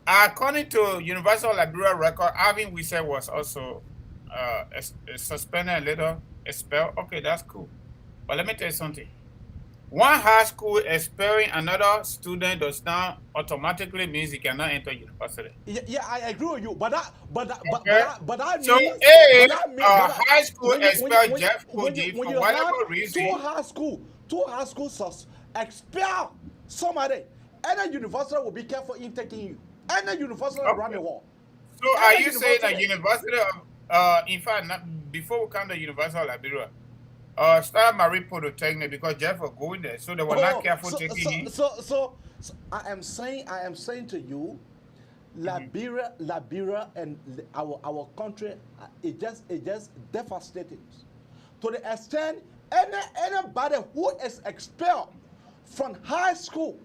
According to Universal Liberia record, Alvin we said was also suspended a little, expelled. Okay, that's cool. But let me tell you something. One high school expelling another student does not automatically means he cannot enter university. Yeah, I agree with you. But that means so high school expelled Jeff Koji for whatever reason. Two high schools expel somebody. Any university will be careful in taking you. Any university around the world. So are you saying that University of in fact before we come to University of Liberia, Star Marie Polytechnic, because Jeff was going there, so they were not careful taking him. So I am saying to you, Liberia and our country it just devastating to the extent anybody who is expelled from high school,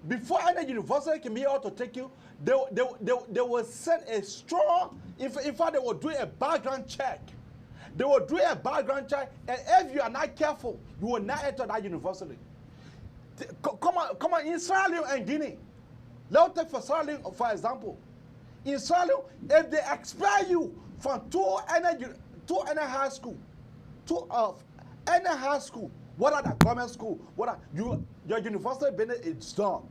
before any university can be able to take you, they will send a strong. In fact, they will do a background check. They will do a background check, and if you are not careful, you will not enter that university. Come on, in Sierra Leone and Guinea. Let's take for Sierra Leone, for example. In Sierra Leone, if they expel you from two any high school, what are the government school, your university business is done.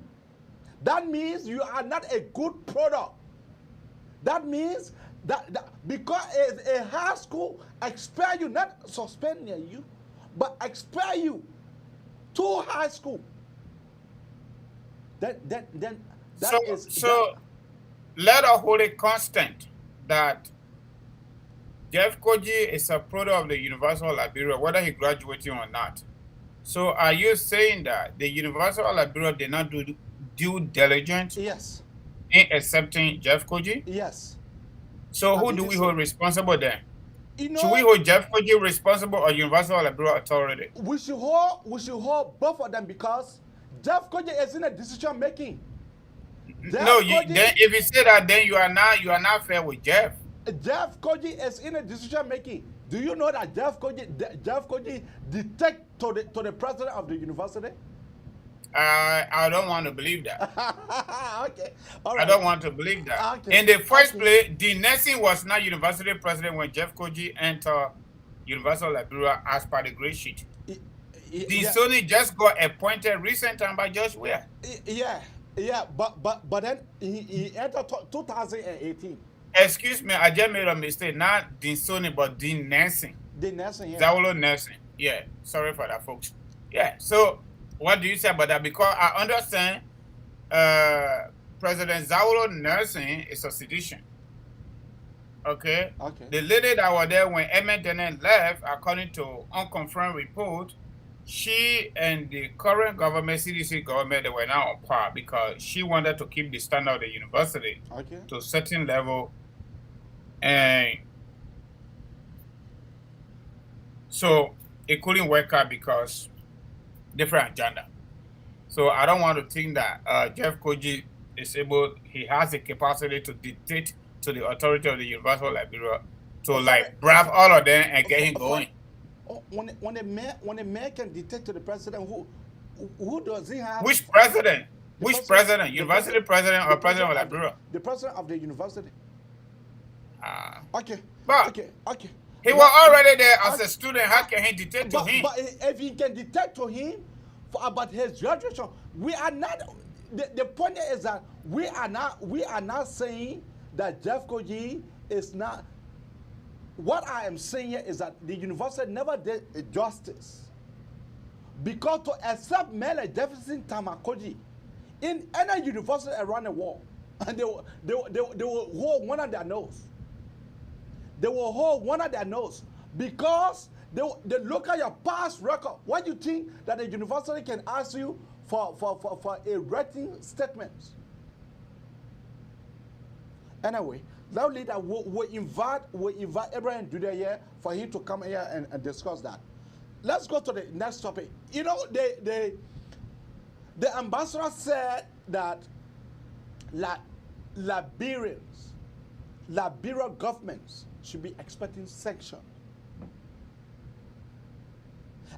That means you are not a good product. That means that because a high school expel you, not suspend you, but expel you to high school. So let us hold it constant that Jeff Koji is a product of the University of Liberia, whether he graduated or not. So are you saying that the University of Liberia did not do due diligence? Yes. In accepting Jeff Koji? Yes. So who do we hold responsible then? Should we hold Jeff Koji responsible or University of Liberia authority? We should hold both of them because Jeff Koji is in a decision making. Then if you say that, then you are not fair with Jeff. Jeff Koji is in a decision making. Do you know that Jeff Koji dictate to the president of the university? I don't want to believe that. Okay. All right. I don't want to believe that. Okay. In the first place, the Nelson was not university president when Jeff Koji entered University of Liberia as per the grade sheet. Sony just got appointed recent time by Judge Weir. Yeah, but then he entered 2018. Excuse me, I just made a mistake. Not Dean Sony, but Dean Nelson. Dean Nelson, yeah. Zawolo Nelson. Yeah, sorry for that, folks. Yeah, so what do you say about that? Because I understand President Zawolo Nelson is a sedition. Okay? The lady that was there when Emmett Denen left, according to unconfirmed report, she and the current government, CDC government, they were now on par because she wanted to keep the standard of the university to a certain level. And so it couldn't work out because different agenda. So I don't want to think that Jeff Koji is able, he has the capacity to dictate to the authority of the University of Liberia to like bribe all of them and get him going. When a mayor can dictate to the president, who does he have? Which president? Which president? University president or president of Liberia? The president of the university. Okay. But he was already there as a student. How can he dictate to him? But if he can dictate to him about his graduation, we are not. The point is that we are not saying that Jeff Koji is not. What I am saying here is that the university never did justice, because to accept Mele Jefferson Tamakoji in any university around the world, and they will hold one of their nose. They will hold one of their nose because they look at your past record. Why do you think that the university can ask you for a written statement? Anyway, that leader will invite Abraham Duda here for him to come here and discuss that. Let's go to the next topic. You know, the ambassador said that Liberian governments should be expecting sanction.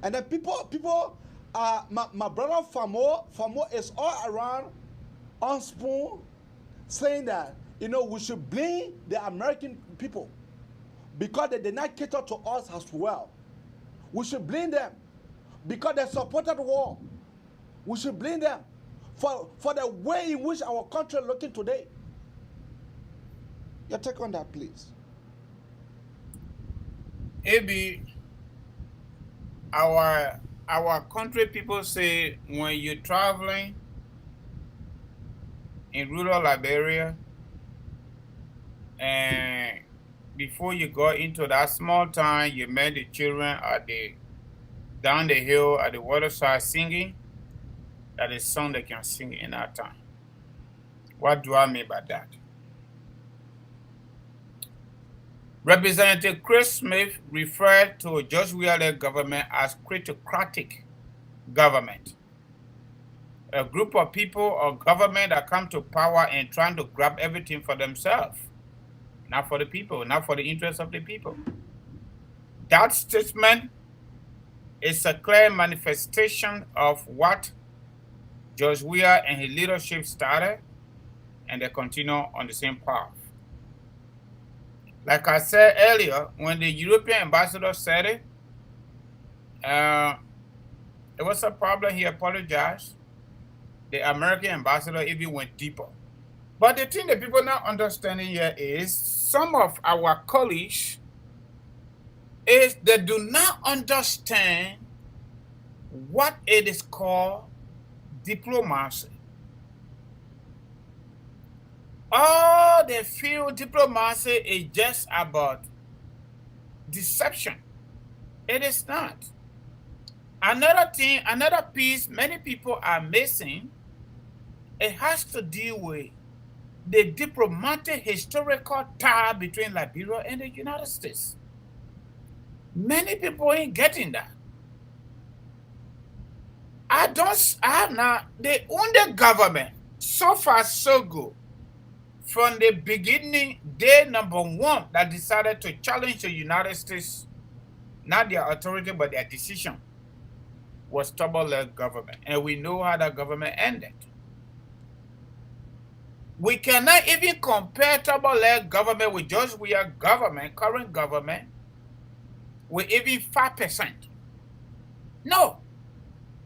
And then people, my brother Famo is all around on Spoon saying that, you know, we should blame the American people because they did not cater to us as well. We should blame them because they supported war. We should blame them for the way in which our country is looking today. Your take on that, please. Maybe our country people say when you're traveling in rural Liberia and before you go into that small town, you met the children down the hill at the waterside singing. That is song they can sing in that time. What do I mean by that? Representative Chris Smith referred to George Weir government as cryptocratic government. A group of people or government that come to power and trying to grab everything for themselves. Not for the people, not for the interests of the people. That statement is a clear manifestation of what George Weir and his leadership started, and they continue on the same path. Like I said earlier, when the European ambassador said it, it was a problem. He apologized. The American ambassador even went deeper. But the thing that people are not understanding here is some of our colleagues is they do not understand what it is called diplomacy. All they feel diplomacy is just about deception. It is not. Another thing, another piece many people are missing, it has to deal with the diplomatic historical tie between Liberia and the United States. Many people ain't getting that. The only government, so far so good, from the beginning, day number one, that decided to challenge the United States, not their authority, but their decision, was Turbo-led government. And we know how that government ended. We cannot even compare Turbo-led government with George Weah government, current government, with even 5%. No.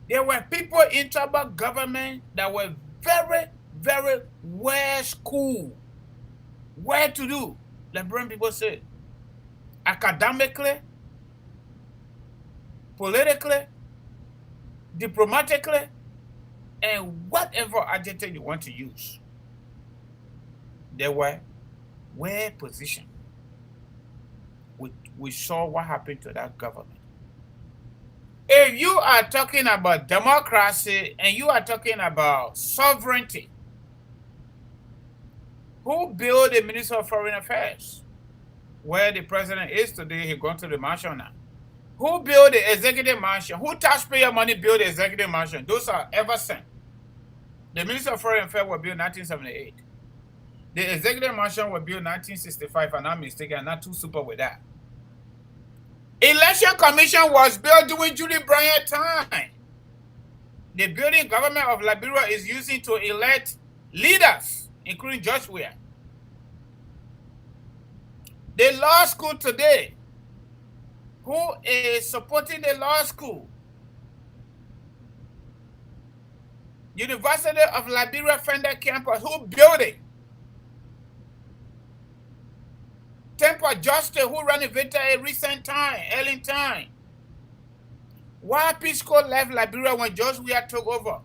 There were people in Turbo government that were very, very well schooled, well to do, Liberian people say, academically, politically, diplomatically, and whatever adjective you want to use. They were well positioned. We saw what happened to that government. If you are talking about democracy and you are talking about sovereignty, who built the Minister of Foreign Affairs? Where the president is today, he's gone to the mansion now. Who built the executive mansion? Who taxpayer money built the executive mansion? Those are Everson. The Minister of Foreign Affairs was built in 1978. The executive mansion was built in 1965, if I'm not mistaken, and not too super with that. Election Commission was built during Julie Bryant time. The building government of Liberia is using to elect leaders, including George Weah. The law school today, who is supporting the law school? University of Liberia Fender campus, who built it? Temple Justice, who renovated a recent time, early time. Why Peace Corps left Liberia when George Weah took over?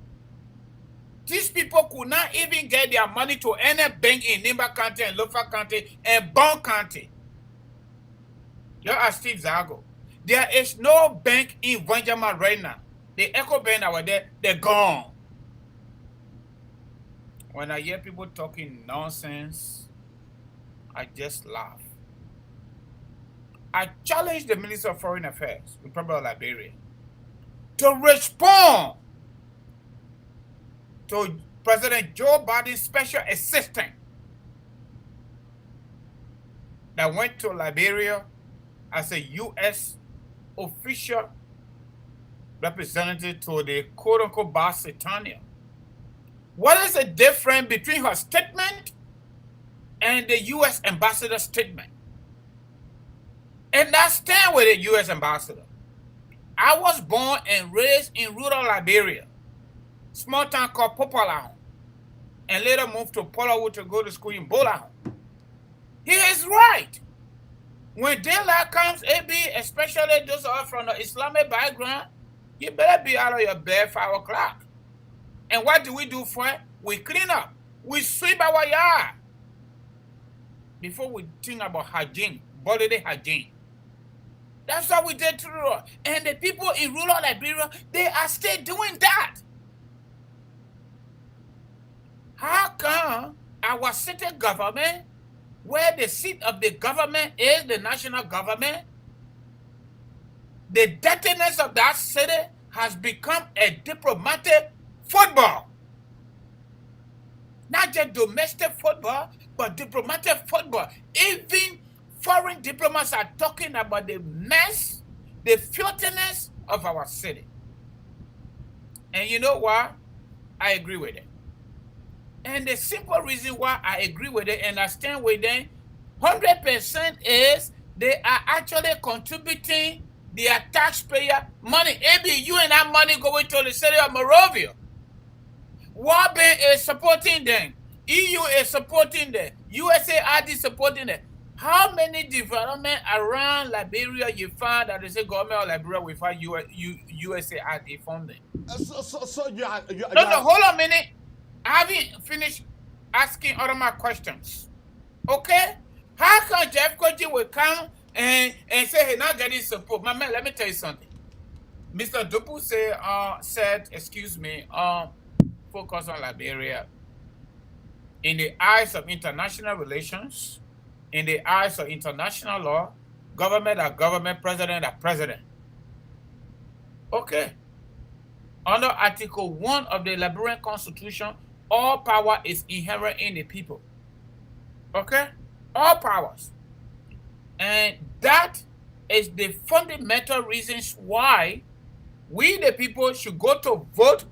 These people could not even get their money to any bank in Nimba County and Lofa County and Bond County. You ask Steve Zago. There is no bank in Vanjama right now. The Echo Bank that were there, they're gone. When I hear people talking nonsense, I just laugh. I challenge the Minister of Foreign Affairs, Republic of Liberia, to respond to President Joe Biden's special assistant that went to Liberia as a U.S. official representative to the quote-unquote Basitania. What is the difference between her statement and the U.S. ambassador's statement? And I stand with the U.S. ambassador. I was born and raised in rural Liberia, small town called Popalahon, and later moved to Polawood to go to school in Bolahon. He is right. When daylight comes, AB, especially those who are from the Islamic background, you better be out of your bed 5 o'clock. And what do we do for it? We clean up. We sweep our yard. Before we think about hygiene, bodily hygiene. That's what we did to rural. And the people in rural Liberia, they are still doing that. How come our city government, where the seat of the government is the national government, the dirtiness of that city has become a diplomatic football? Not just domestic football, but diplomatic football. Even foreign diplomats are talking about the mess, the filthiness of our city. And you know what? I agree with it. And the simple reason why I agree with it and I stand with them 100% is they are actually contributing their taxpayer money. Maybe you and that money going to the city of Monrovia. World Bank is supporting them. EU is supporting them. USAID is supporting them. How many development around Liberia you find that they say government of Liberia will find USAID funding? Hold on a minute. I haven't finished asking all of my questions. Okay? How come Jeff Koji will come and say he's not getting support? My man, let me tell you something. Mr. Dupu said, excuse me, focus on Liberia. In the eyes of international relations, in the eyes of international law, government are government, president are president. Okay. Under Article 1 of the Liberian Constitution, all power is inherent in the people. Okay? All powers. And that is the fundamental reasons why we, the people, should go to vote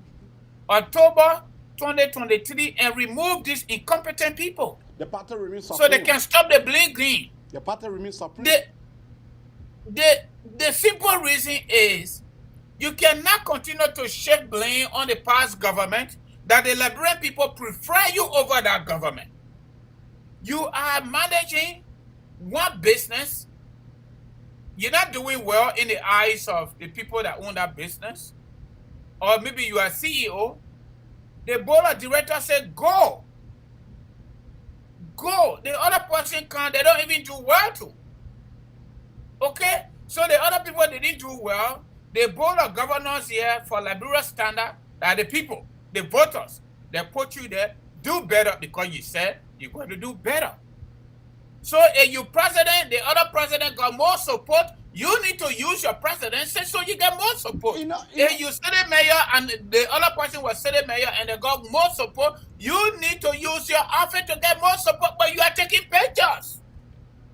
October 2023 and remove these incompetent people. The party remains supreme. So they can stop the blinking. The party remains supreme. The simple reason is you cannot continue to shift blame on the past government that the Liberian people prefer you over that government. You are managing one business. You're not doing well in the eyes of the people that own that business. Or maybe you are CEO. The board of directors said, go. Go. The other person can't, they don't even do well too. Okay? So the other people, they didn't do well. The board of governors here for Liberia standard are the people, the voters. They put you there, do better because you said you're going to do better. So if you president, the other president got more support, you need to use your presidency so you get more support. If you city mayor and the other person was city mayor and they got more support, you need to use your office to get more support, but you are taking pictures.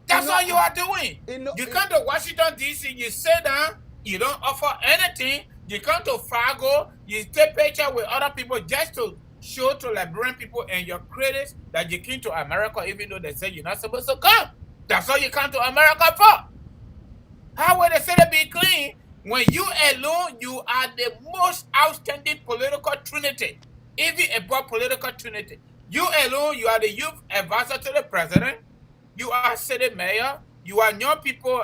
That's all you are doing. You come to Washington, D.C., you sit down, you don't offer anything. You come to Fargo, you take picture with other people just to show to Liberian people and your critics that you came to America even though they say you're not supposed to come. That's all you come to America for. How will the city be clean when you alone, you are the most outstanding political trinity, even above political trinity. You alone, you are the youth advisor to the president. You are city mayor. You are young people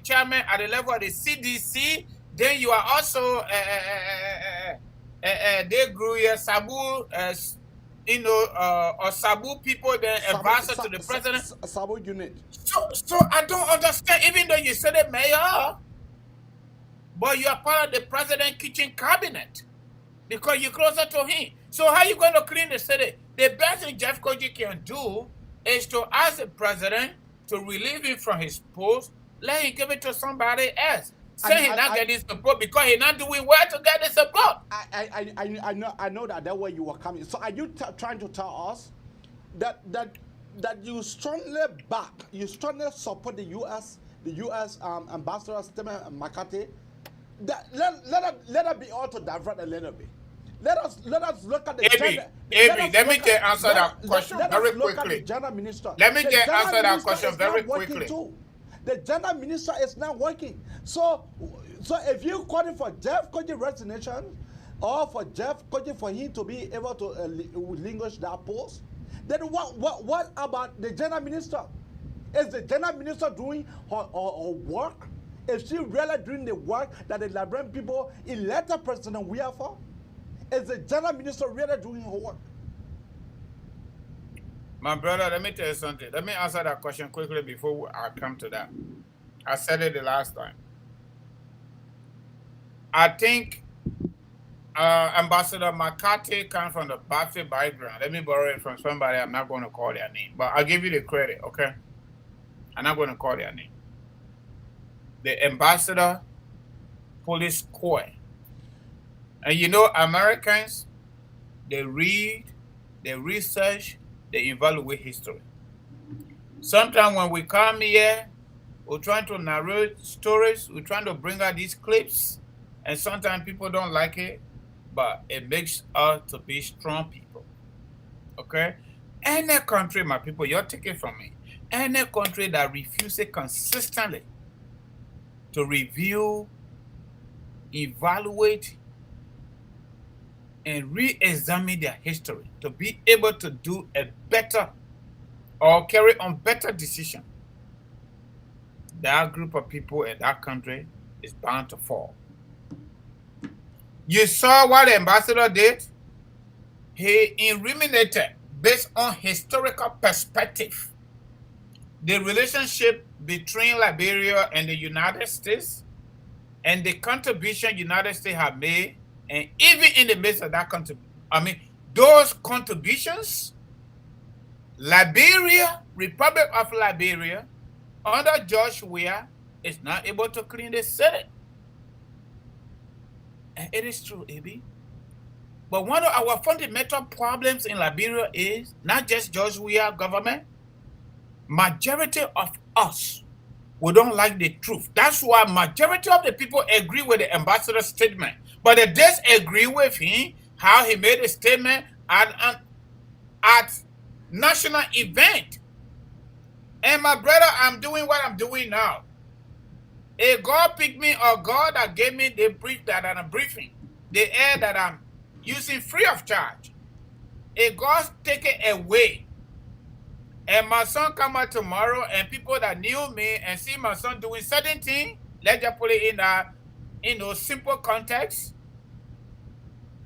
chairman at the level of the CDC. Then you are also they grew here Sabu, or Sabu people. Then advisor to the president. Sabu unit. So I don't understand. Even though you city mayor, but you are part of the president kitchen cabinet because you're closer to him. So how are you going to clean the city? The best thing Jeff Koji can do is to ask the president to relieve him from his post, let him give it to somebody else. Say he's not getting support because he's not doing well to get the support. I know that way you were coming. So are you trying to tell us that you strongly support the U.S. Ambassador Stephen McCarthy? That let us be all to divert a little bit. Let us look at the let me just answer that question very quickly. Let me just answer that question very quickly. The general minister is not working. So if you calling for Jeff Koji resignation or for Jeff Koji for him to be able to relinquish that post, then what about the general minister? Is the general minister doing her work? Is she really doing the work that the Liberian people elected President we are for? Is the general minister really doing her work? My brother, let me tell you something. Let me answer that question quickly before I come to that. I said it the last time. I think Ambassador McCarthy comes from the Buffett background. Let me borrow it from somebody. I'm not going to call their name, but I'll give you the credit, okay? I'm not going to call their name. The Ambassador Police Corps. And you know, Americans, they read, they research, they evaluate history. Sometimes when we come here, we're trying to narrate stories, we're trying to bring out these clips, and sometimes people don't like it, but it makes us to be strong people. Okay? Any country, my people, you're taking from me, any country that refuses consistently to review, evaluate, and re-examine their history to be able to do a better or carry on better decision, that group of people in that country is bound to fall. You saw what the ambassador did? He eliminated, based on historical perspective, the relationship between Liberia and the United States and the contribution the United States have made. And even in the midst of that those contributions, Liberia, Republic of Liberia, under George Weah, is not able to clean the city. And it is true, AB. But one of our fundamental problems in Liberia is not just George Weah government, majority of us, we don't like the truth. That's why majority of the people agree with the ambassador's statement. But they disagree with him, how he made a statement at national event. And my brother, I'm doing what I'm doing now. A God picked me, or God that gave me the brief that I'm briefing, the air that I'm using free of charge. A God take it away. And my son come out tomorrow, and people that knew me and see my son doing certain things, let's just put it in a simple context.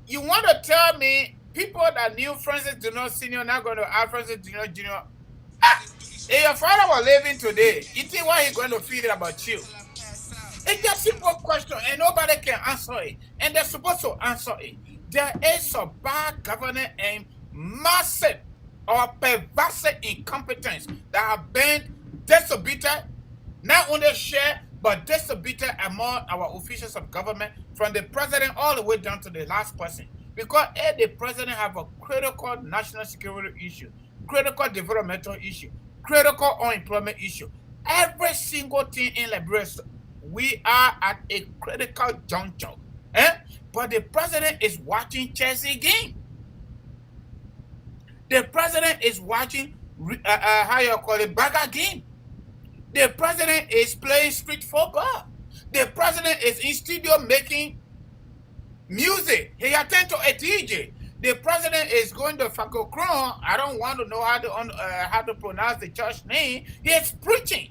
You want to tell me people that knew Francis Junior Senior not going to have Francis Junior Junior? If your father was living today, you think what he's going to feel about you? It's just a simple question, and nobody can answer it. And they're supposed to answer it. There is some bad governance and massive or pervasive incompetence that have been distributed, not only shared, but distributed among our officials of government, from the president all the way down to the last person. Because the president have a critical national security issue, critical developmental issue, critical unemployment issue. Every single thing in Liberia, we are at a critical juncture. But the president is watching Chelsea game. The president is watching, how you call it, bagger game. The president is playing street football. The president is in studio making music. He attend to a DJ. The president is going to Fakokron. I don't want to know how to pronounce the church name. He is preaching.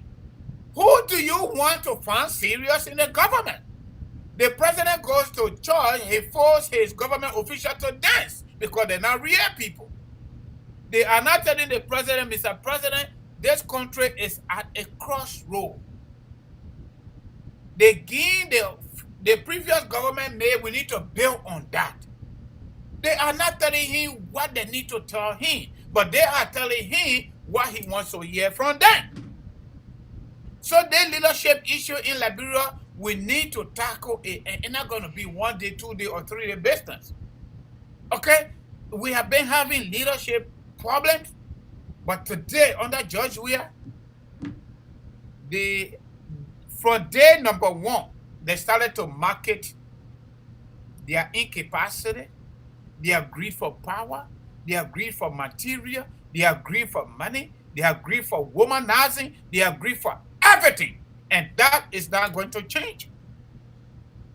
Who do you want to find serious in the government? The president goes to church. He forces his government officials to dance because they're not real people. They are not telling the president, Mr. President, this country is at a crossroad. The gain the previous government made, we need to build on that. They are not telling him what they need to tell him, but they are telling him what he wants to hear from them. So the leadership issue in Liberia, we need to tackle it, and it's not going to be 1 day, 2 day, or 3 day business. Okay? We have been having leadership problems, but today under George Weah, from day number 1, they started to market their incapacity, their greed for power, their greed for material, their greed for money, their greed for womanizing, their greed for everything. And that is not going to change.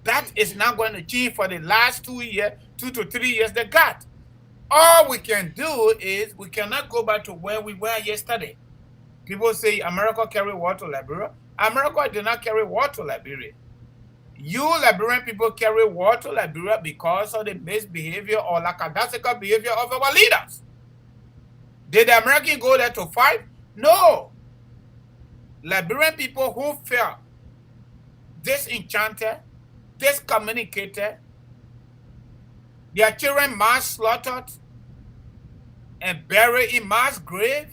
That is not going to change for the last 2 years, 2 to 3 years they got. All we can do is we cannot go back to where we were yesterday. People say America carry war to Liberia. America did not carry war to Liberia. You Liberian people carry war to Liberia because of the misbehavior or lackadaisical behavior of our leaders. Did the Americans go there to fight? No. Liberian people who felt disenchanted, discommunicated, their children mass slaughtered and buried in mass grave,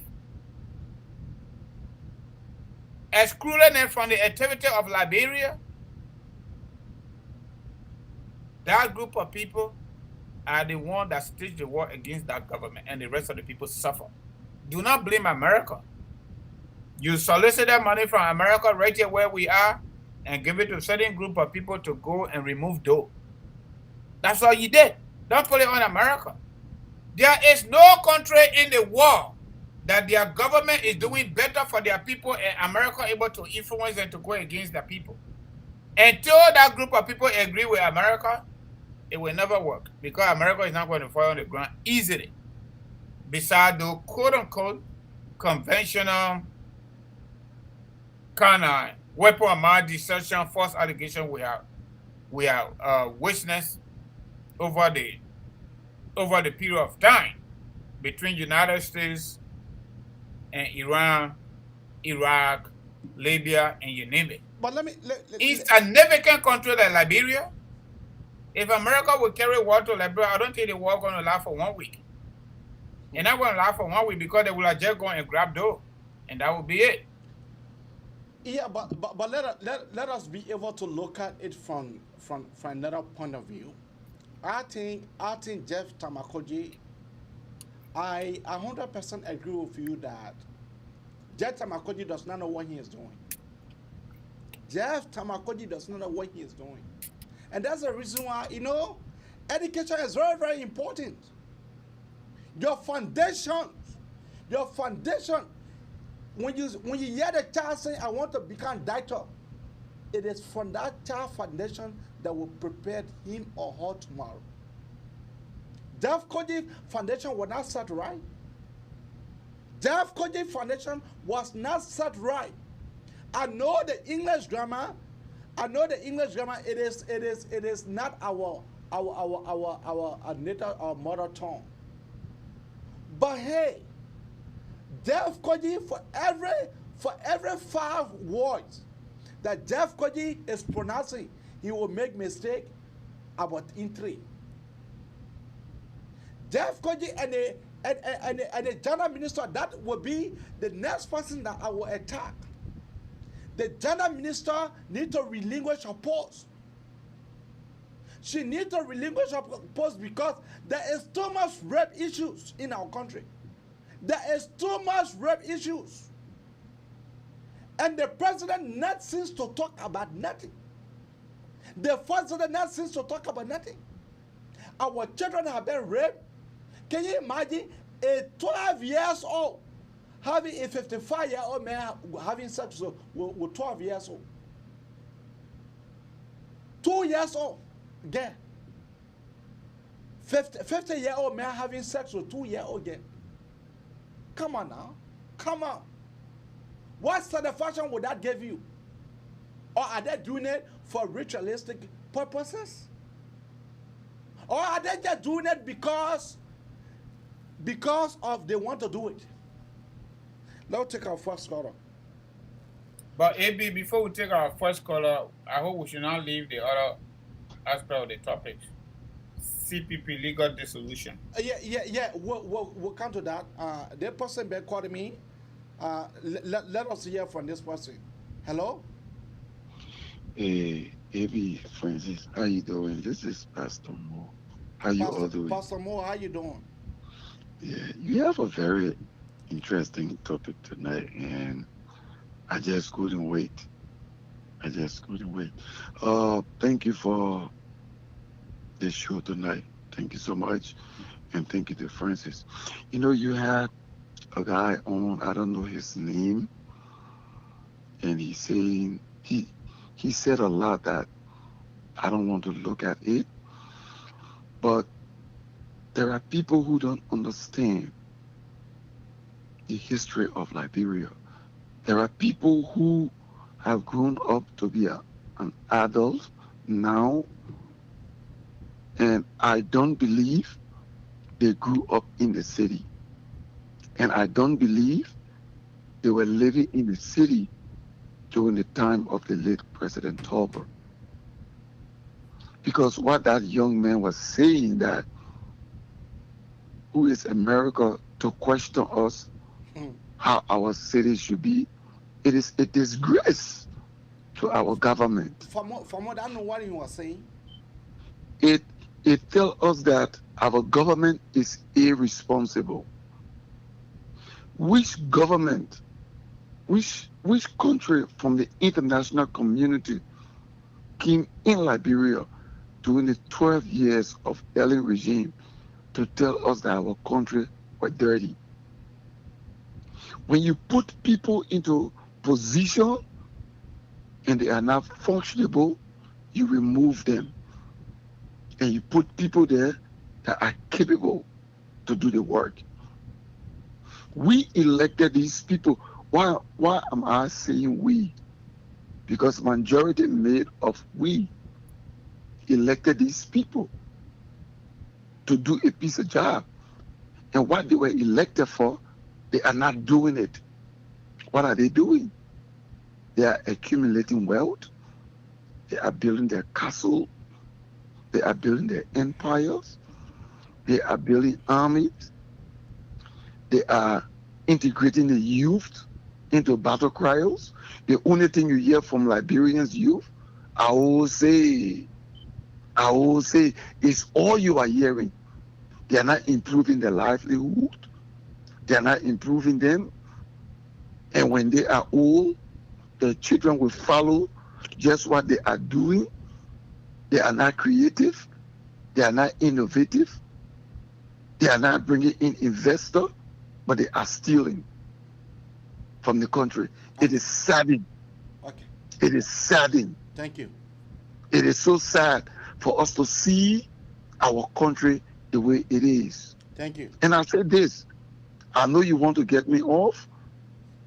excluding them from the activity of Liberia. That group of people are the ones that staged the war against that government, and the rest of the people suffer. Do not blame America. You solicited money from America right here where we are and give it to a certain group of people to go and remove dope. That's all you did. Don't put it on America. There is no country in the world that their government is doing better for their people and America able to influence them to go against their people. Until that group of people agree with America, it will never work because America is not going to fall on the ground easily. Besides the quote-unquote conventional kind of weapon of mass destruction, false allegation we have witnessed over the period of time between United States and Iran, Iraq, Libya, and you name it. But in significant country like Liberia, if America would carry war to Liberia, I don't think the war is going to last for 1 week. And not going to last for 1 week because they will have just gone and grab dough, and that will be it. Yeah, but let us be able to look at it from another point of view. I think Jeff Tamakoji, I 100% agree with you that Jeff Tamakoji does not know what he is doing. Jeff Tamakoji does not know what he is doing. And that's the reason why, education is very, very important. Your foundation, when you hear the child saying, I want to become doctor, it is from that child foundation that will prepare him or her tomorrow. Jeff Koji Foundation was not set right. Jeff Koji Foundation was not set right. I know the English grammar. It is not our native, our mother tongue. But hey, Jeff Koji, for every 5 words that Jeff Koji is pronouncing, he will make mistake about in 3. Jeff Koji and the general minister, that will be the next person that I will attack. The general minister needs to relinquish her post. She needs to relinquish her post because there is too much rape issues in our country. There is too much rape issues. And the president not seems to talk about nothing. The first lady not seems to talk about nothing. Our children have been raped. Can you imagine a 12 years old having a 55-year-old man having sex with 12 years old? 2 years old, again. 50-year-old man having sex with 2-year-old again. Come on now. Come on. What satisfaction would that give you? Or are they doing it for ritualistic purposes? Or are they just doing it because of they want to do it? Let's take our first caller. But AB, before we take our first caller, I hope we should not leave the other aspect of the topic. CPP legal dissolution. Yeah. We'll come to that. The person been calling me. Let us hear from this person. Hello. Hey, AB Francis, how you doing? This is Pastor Mo. How you all doing? Pastor Mo, how you doing? Yeah, you have a very interesting topic tonight, and I just couldn't wait. Thank you for the show tonight. Thank you so much, and thank you to Francis. You had a guy on, I don't know his name, and he's saying he said a lot that I don't want to look at it, but there are people who don't understand the history of Liberia. There are people who have grown up to be an adult now, and I don't believe they grew up in the city. And I don't believe they were living in the city during the time of the late President Tolbert. Because what that young man was saying, that who is America to question us how our city should be, it is a disgrace to our government. From what I know what he was saying. It tells us that our government is irresponsible. Which government, which country from the international community came in Liberia during the 12 years of Ellen regime to tell us that our country was dirty? When you put people into position and they are not functionable, you remove them. And you put people there that are capable to do the work. We elected these people. Why am I saying we? Because majority made of we elected these people to do a piece of job. And what they were elected for, they are not doing it. What are they doing? They are accumulating wealth. They are building their castle. They are building their empires. They are building armies. They are integrating the youth into battle cries. The only thing you hear from Liberians youth, I will say, is all you are hearing. They are not improving their livelihood. They are not improving them. And when they are old, the children will follow just what they are doing. They are not creative. They are not innovative. They are not bringing in investors, but they are stealing from the country. It is saddening. Okay. It is saddening. Thank you. It is so sad for us to see our country the way it is. Thank you. And I say this. I know you want to get me off,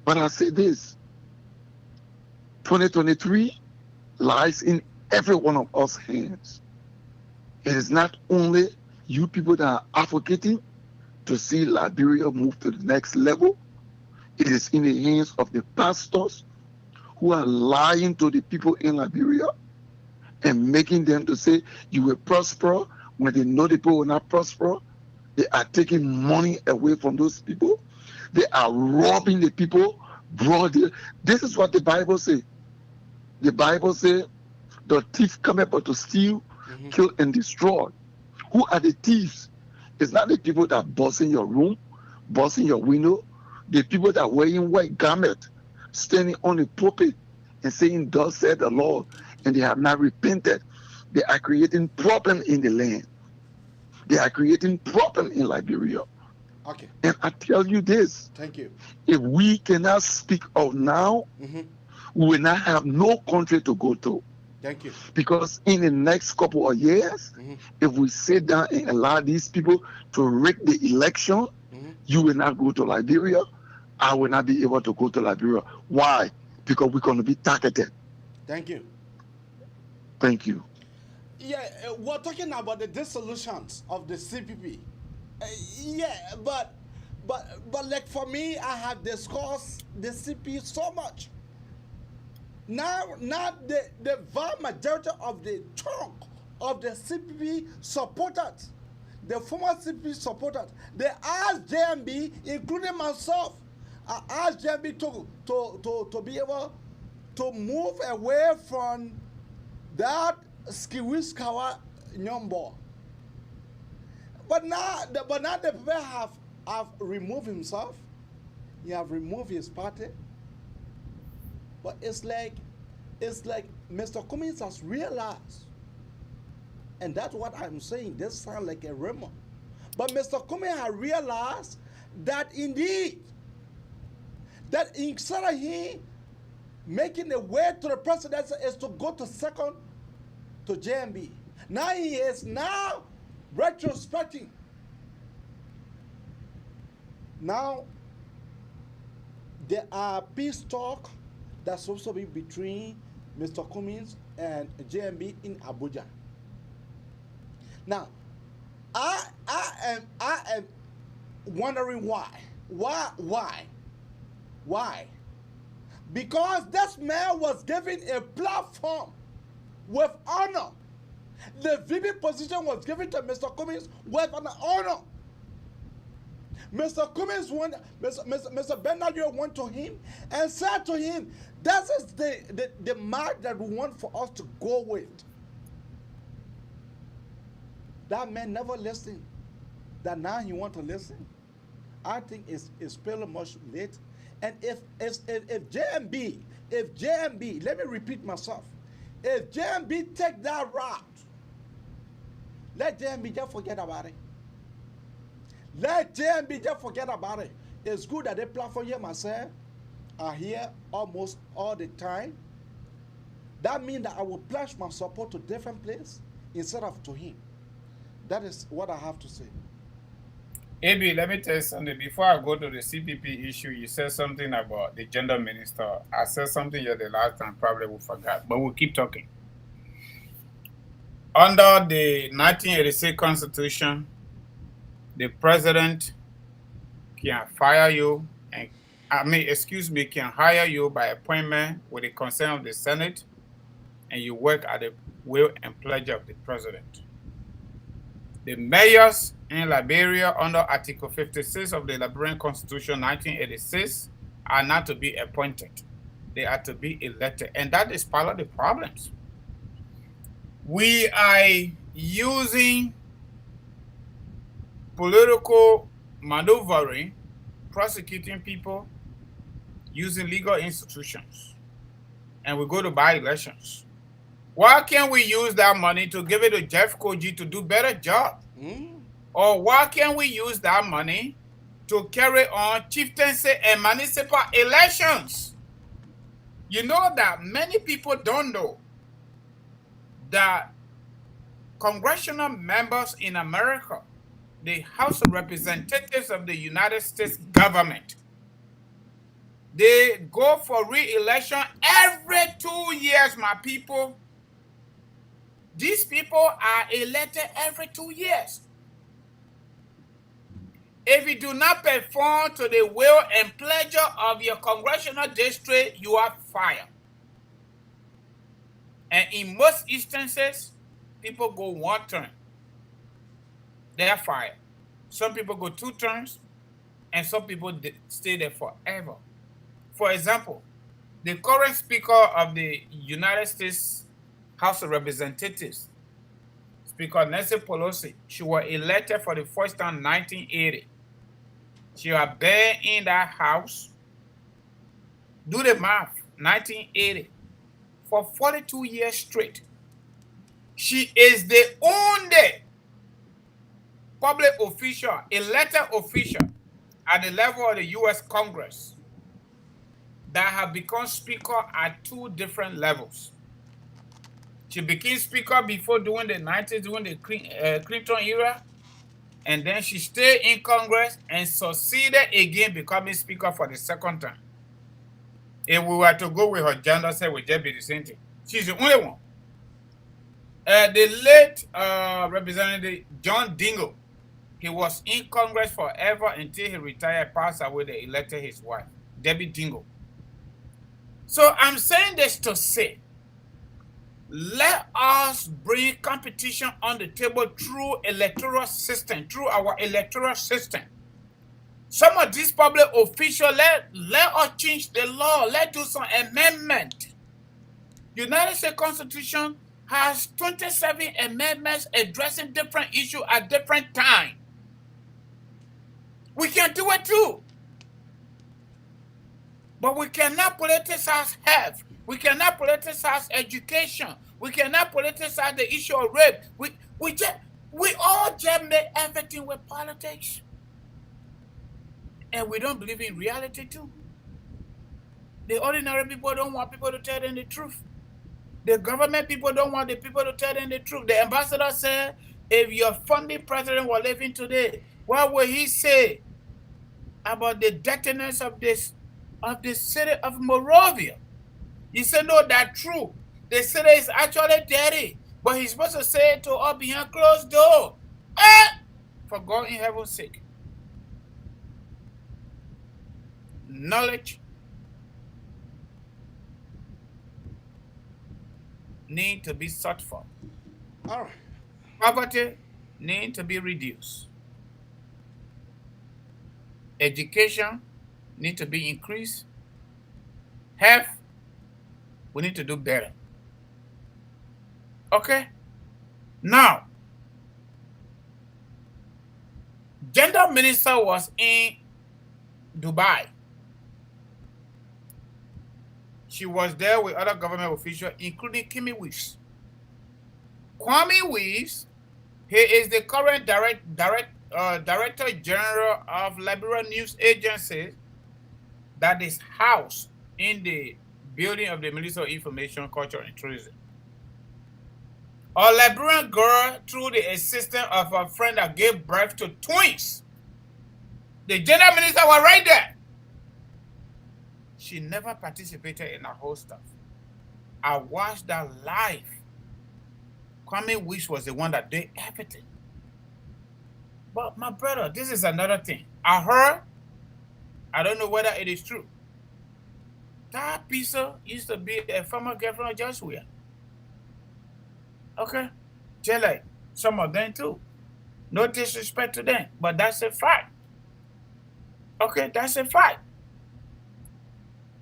but I say this. 2023 lies in every one of us hands. It is not only you people that are advocating to see Liberia move to the next level. It is in the hands of the pastors who are lying to the people in Liberia and making them to say you will prosper when they know the people will not prosper. They are taking money away from those people. They are robbing the people broadly. This is what the Bible says. The Bible says the thief cometh but to steal, kill, and destroy. Who are the thieves? It's not the people that bust in your room, bust in your window. The people that wearing white garment, standing on the pulpit and saying, "Thus said the Lord," and they have not repented. They are creating problem in the land. They are creating problem in Liberia. Okay. And I tell you this. Thank you. If we cannot speak out now, we will not have no country to go to. Thank you. Because in the next couple of years, if we sit down and allow these people to rig the election, you will not go to Liberia. I will not be able to go to Liberia. Why? Because we're going to be targeted. Thank you. Thank you. Yeah, we're talking about the dissolutions of the CPP. Yeah, but like for me, I have discussed the CP so much. Now the vast majority of the chunk of the CPP supporters, the former CPP supporters, they asked JMB, including myself, I asked JMB to be able to move away from that Skiwiskawa number. But now the people have removed himself. He have removed his party. But it's like Mr. Cummings has realized, and that's what I'm saying. This sounds like a rumor, but Mr. Cummings has realized that indeed, that instead of him making the way to the presidency is to go to second to JMB. Now he is now retrospecting. Now there are peace talk that's supposed to be between Mr. Cummings and JMB in Abuja. Now, I am wondering why. Why? Because this man was given a platform with honor. The VP position was given to Mr. Cummings with an honor. Mr. Cummings went, Mr. Bernardo went to him and said to him, "This is the mark that we want for us to go with." That man never listened. That now he want to listen. I think it's pretty much late. And if JMB, let me repeat myself, if JMB take that route, let JMB just forget about it. Let JMB just forget about it. It's good that the platform here myself are here almost all the time. That means that I will pledge my support to different places instead of to him. That is what I have to say. AB, let me tell you something. Before I go to the CPP issue, you said something about the gender minister. I said something here the last time, probably we forgot, but we'll keep talking. Under the 1986 Constitution, the president can fire you and, can hire you by appointment with the consent of the Senate, and you work at the will and pleasure of the president. The mayors in Liberia under Article 56 of the Liberian Constitution 1986 are not to be appointed. They are to be elected. And that is part of the problems. We are using political maneuvering, prosecuting people, using legal institutions, and we go to buy elections. Why can't we use that money to give it to Jeff Koji to do better job? Or why can't we use that money to carry on chieftaincy and municipal elections? You know that many people don't know that congressional members in America, the House of Representatives of the United States government, they go for re-election every 2 years, my people. These people are elected every 2 years. If you do not perform to the will and pleasure of your congressional district, you are fired. And in most instances, people go one term. They are fired. Some people go 2 terms, and some people stay there forever. For example, the current Speaker of the United States House of Representatives, Speaker Nancy Pelosi, she was elected for the first time in 1980. She has been in that house, do the math, 1980, for 42 years straight. She is the only public official, elected official at the level of the U.S. Congress that have become Speaker at 2 different levels. She became Speaker before during the 90s, during the Clinton era, and then she stayed in Congress and succeeded again becoming Speaker for the second time. If we were to go with her gender, say we just be the same thing. She's the only one. The late Representative John Dingell, he was in Congress forever until he retired, passed away, they elected his wife, Debbie Dingell. So I'm saying this to say, let us bring competition on the table through electoral system, through our electoral system. Some of these public officials, let us change the law. Let's do some amendment. United States Constitution has 27 amendments addressing different issues at different times. We can do it too. But we cannot politicize health. We cannot politicize education. We cannot politicize the issue of rape. We all just make everything with politics. And we don't believe in reality too. The ordinary people don't want people to tell them the truth. The government people don't want the people to tell them the truth. The ambassador said, if your founding president were living today, what would he say about the dirtiness of the city of Monrovia? He said, no, that's true. The city is actually dirty, but he's supposed to say it to us behind closed door. For God in heaven's sake. Knowledge need to be sought for. All right. Poverty need to be reduced. Education need to be increased. Health, we need to do better. Okay? Now, gender minister was in Dubai. She was there with other government officials, including Kimi Weaves. Kwame Weaves, he is the current Director General of Liberian News Agency that is housed in the building of the Ministry of Information, Culture, and Tourism. A Liberian girl, through the assistance of a friend that gave birth to twins. The gender minister was right there. She never participated in the whole stuff. I watched that live. Kwame Weaves was the one that did everything. But my brother, this is another thing. I heard, I don't know whether it is true. That Pisa used to be a former girlfriend of Joshua. Okay? Just like some of them too. No disrespect to them, but that's a fact. Okay, that's a fact.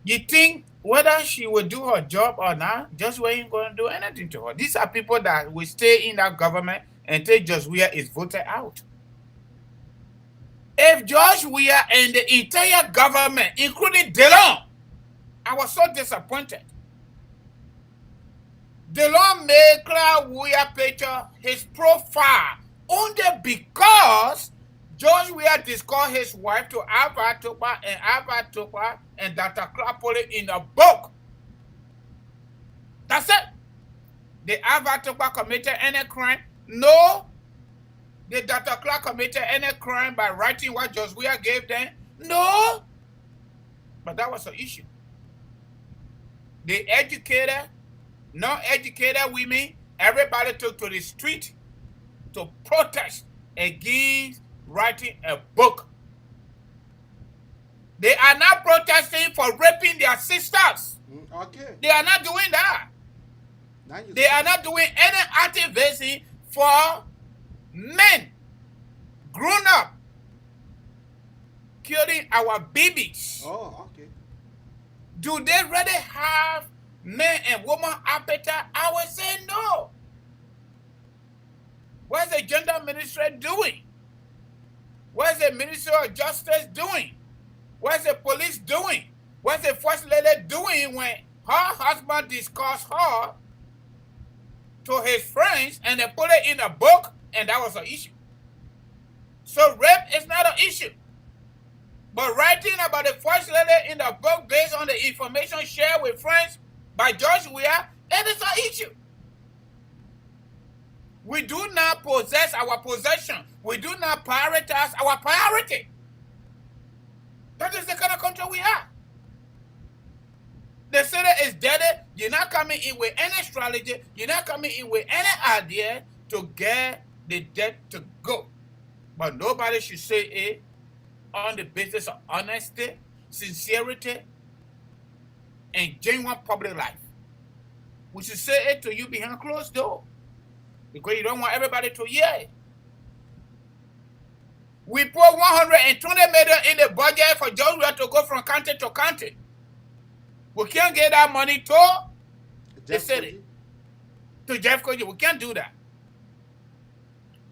You think whether she will do her job or not, Joshua ain't going to do anything to her. These are people that will stay in that government until Joshua is voted out. If Joshua and the entire government, including Delon, I was so disappointed. The Lord made Cloud Weir picture his profile only because George Weir discussed his wife to Alva Tukwa and Dr. Clark put it in a book. That's it. Did Alva Tukwa committed any crime? No. Did Dr. Clark committed any crime by writing what George Weir gave them? No. But that was the issue. The educated, non-educated women, everybody took to the street to protest against writing a book. They are not protesting for raping their sisters. Okay. They are not doing that. They are not doing any activism for men grown up killing our babies. Oh, okay. Do they really have men and women appetite? I would say no. What's the gender ministry doing? What's the Ministry of Justice doing? What's the police doing? What's the First Lady doing when her husband discussed her to his friends and they put it in a book and that was an issue? So rape is not an issue. But writing about the First Lady in the book based on the information shared with friends by George Weir, it is an issue. We do not possess our possession. We do not prioritize our priority. That is the kind of country we are. The city is dead. You're not coming in with any strategy. You're not coming in with any idea to get the debt to go. But nobody should say it on the basis of honesty, sincerity, and genuine public life. We should say it to you behind closed door because you don't want everybody to hear it. We put 120 million in the budget for George Weir to go from county to county. We can't get that money to the city, to Jeff Koji. We can't do that.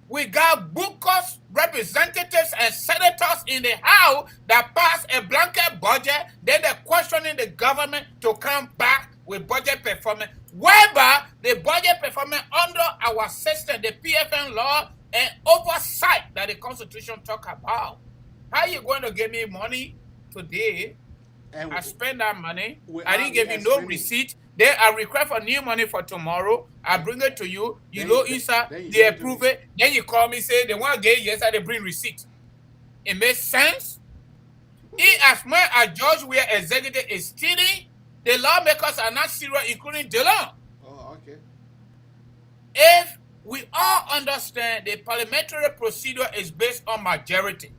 We got bookers, representatives, and senators in the House that pass a blanket budget. Then they're questioning the government to come back with budget performance, whereby the budget performance under our system, the PFN law, and oversight that the Constitution talk about. How are you going to give me money today? And I spend that money. I didn't give you no receipt. Then I request for new money for tomorrow. I bring it to you. You know inside, they approve it. Then you call me, say they want to get yes, they bring receipt. It makes sense. In as much as George Weir executive is stealing, the lawmakers are not serious, including Dillon. Oh, okay. If we all understand the parliamentary procedure is based on majority.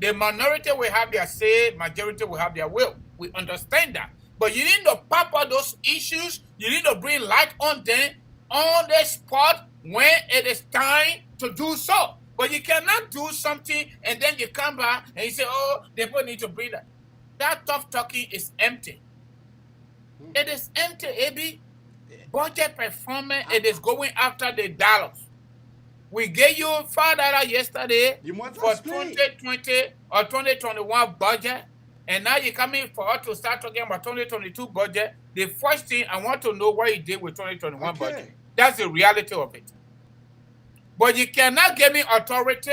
The minority will have their say, majority will have their will. We understand that. But you need to pop up those issues. You need to bring light on them on the spot when it is time to do so. But you cannot do something and then you come back and you say, oh, the people need to bring that. That tough talking is empty. It is empty, AB. Budget performance, it is going after the dollars. We gave you $5 yesterday for 2020 or 2021 budget, and now you're coming for us to start talking about 2022 budget. The first thing I want to know what you did with 2021 budget. That's the reality of it. But you cannot give me authority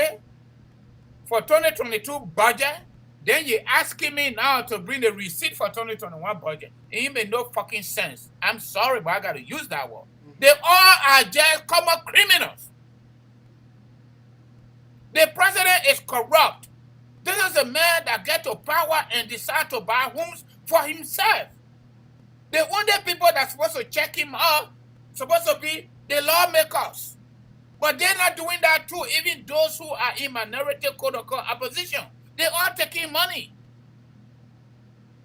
for 2022 budget. Then you're asking me now to bring the receipt for 2021 budget. It made no fucking sense. I'm sorry, but I got to use that word. They all are just common criminals. The president is corrupt. This is a man that gets to power and decide to buy homes for himself. The only people that's supposed to check him out supposed to be the lawmakers. But they're not doing that too, even those who are in minority quote-unquote opposition. They are taking money.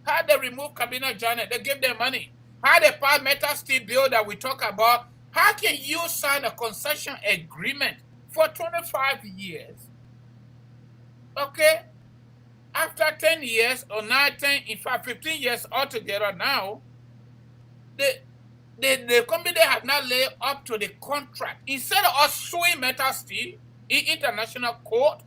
How they remove Cabinet Janet, they give them money. How they pass metal steel bill that we talk about. How can you sign a concession agreement for 25 years? Okay? After 10 years or 9, 10, in fact 15 years altogether now, the company have not laid up to the contract. Instead of us suing Metal Steel in international court,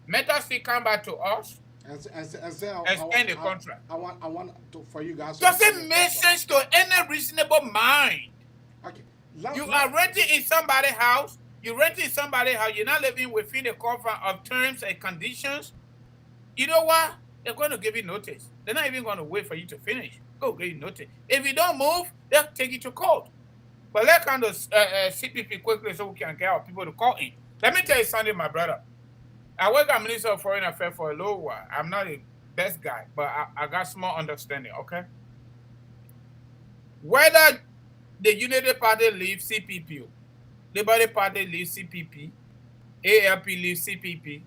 Metal Steel come back to us Explain the contract. I want for you guys. Does it make sense to any reasonable mind? Okay. You are renting in somebody's house. You're renting in somebody's house. You're not living within the confines of terms and conditions. You know what? They're going to give you notice. They're not even going to wait for you to finish. Go give you notice. If you don't move, they'll take you to court. But let's kind of CPP quickly so we can get our people to call in. Let me tell you something, my brother. I work as Minister of Foreign Affairs for a little while. I'm not the best guy, but I got small understanding, okay? Whether the Unity Party leaves CPP, Liberty Party leaves CPP, ALP leaves CPP,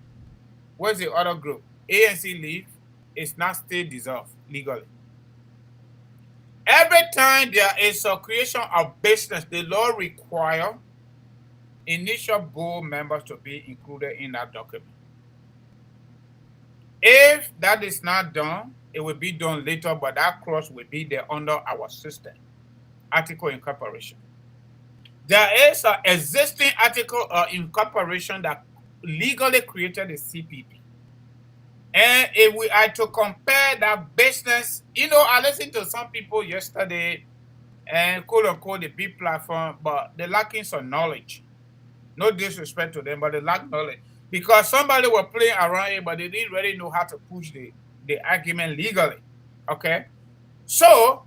where's the other group? ANC leave, it's not still dissolved legally. Every time there is a creation of business, the law requires initial board members to be included in that document. If that is not done, it will be done later, but that clause will be there under our system, article incorporation. There is an existing article of incorporation that legally created the CPP. And if we are to compare that business, you know, I listened to some people yesterday and quote unquote the big platform, but they're lacking some knowledge. No disrespect to them, but they lack knowledge. Because somebody was playing around here, but they didn't really know how to push the argument legally. Okay? So,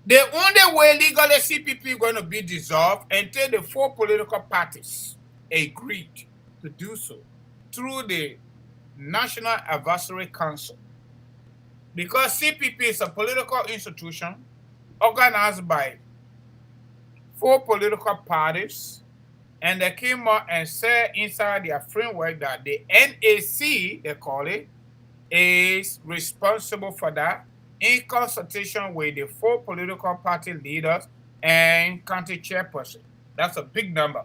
the only way legally CPP is going to be dissolved until the 4 political parties agreed to do so through the National Advisory Council. Because CPP is a political institution organized by 4 political parties, and they came out and said inside their framework that the NAC, they call it, is responsible for that in consultation with the 4 political party leaders and county chairperson. That's a big number.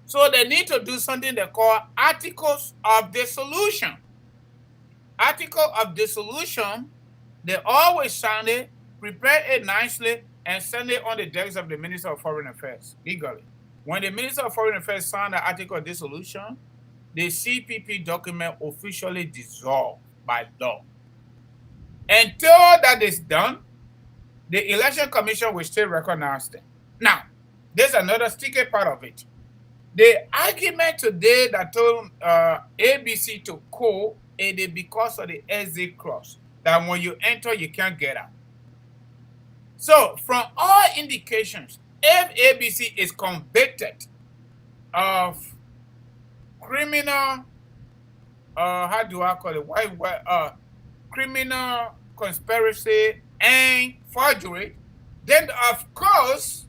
So they need to do something they call articles of dissolution. Article of dissolution, they always sign it, prepare it nicely, and send it on the desk of the Minister of Foreign Affairs, legally. When the Minister of Foreign Affairs signed the article of dissolution, the CPP document officially dissolved by law. Until that is done, the Election Commission will still recognize them. Now, there's another sticky part of it. The argument today that told ABC to call it because of the exit clause, that when you enter, you can't get out. So, from all indications, if ABC is convicted of criminal, how do I call it? Criminal conspiracy and forgery, then of course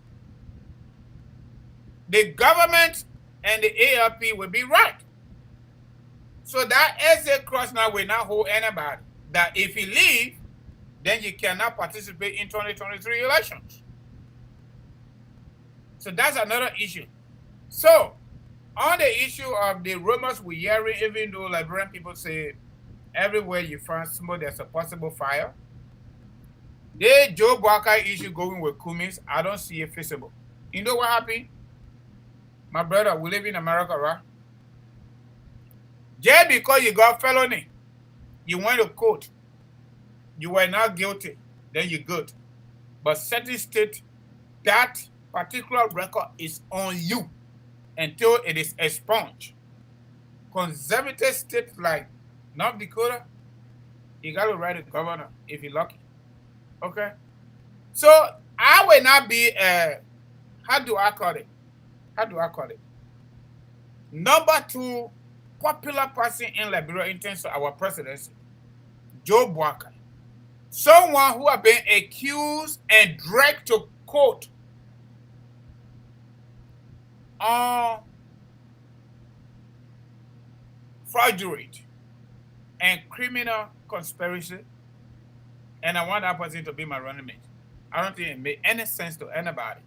the government and the ALP will be right. So that exit clause now will not hold anybody. That if you leave, then you cannot participate in 2023 elections. So that's another issue. So on the issue of the rumors we're hearing, even though Liberian people say everywhere you find smoke, there's a possible fire. The Joe Walker issue going with Cummings, I don't see it feasible. You know what happened? My brother, we live in America, right? Just because you got felony, you went to court, you were not guilty, then you're good. But certain state, that particular record is on you until it is expunged. Conservative states like North Dakota, you got to write a governor if you're lucky. Okay? So I will not be, how do I call it? Number 2 popular person in Liberia in terms of our presidency, Joe Walker. Someone who has been accused and dragged to court on forgery and criminal conspiracy, and I want that person to be my running mate. I don't think it makes any sense to anybody.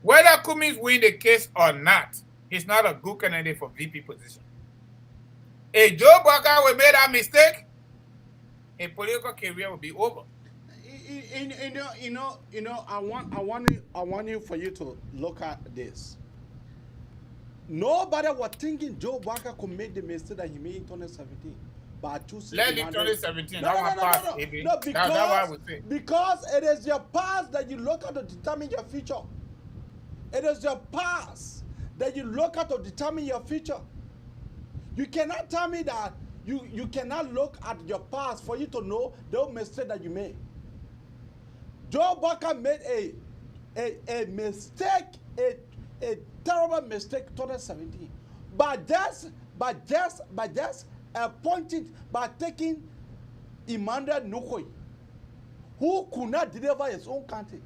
Whether Cummings win the case or not, he's not a good candidate for VP position. If Joe Walker will make that mistake, his political career will be over. I want you for you to look at this. Nobody was thinking Joe Walker could make the mistake that he made in 2017. but choosing. Let it 2017. That one pass. No, because it is your past that you look at to determine your future. It is your past that you look at to determine your future. You cannot tell me that you cannot look at your past for you to know the mistake that you made. Joe Bucker made a mistake, a terrible mistake 2017. But just appointed by taking Emmanuel Nukoi, who could not deliver his own country,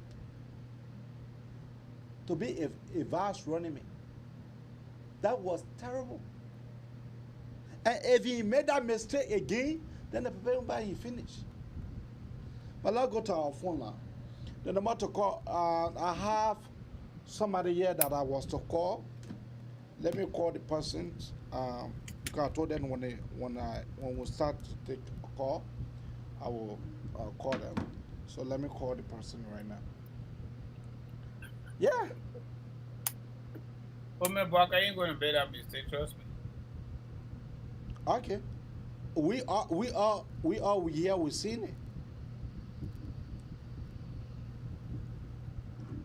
to be a vice running mate. That was terrible. And if he made that mistake again, then the people by he finished. But let's go to our phone now. The number to call, I have somebody here that I was to call. Let me call the person. Because I told them when we start to take a call, I will call them. So let me call the person right now. Yeah. Oh my boy, I ain't going to bed up mistake, trust me. Okay. We here, we seen it.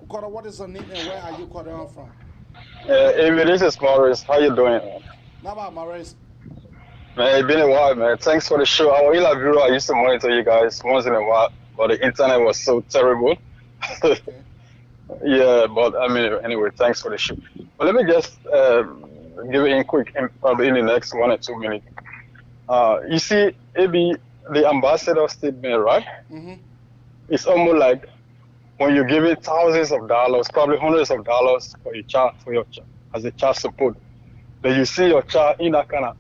What is your name and where are you calling on from? Amy, this is Maurice. How you doing, man? How about Maurice? Man, it's been a while, man. Thanks for the show. I was in Liberia. I used to monitor you guys once in a while, but the internet was so terrible. Okay. Yeah, but I mean, anyway, thanks for the show. But let me just give it in quick, probably in the next 1 or 2 minutes. You see, maybe the ambassador statement, right? Mm-hmm. It's almost like when you're giving thousands of dollars, probably hundreds of dollars for your child, as a child support, then you see your child in that kind of,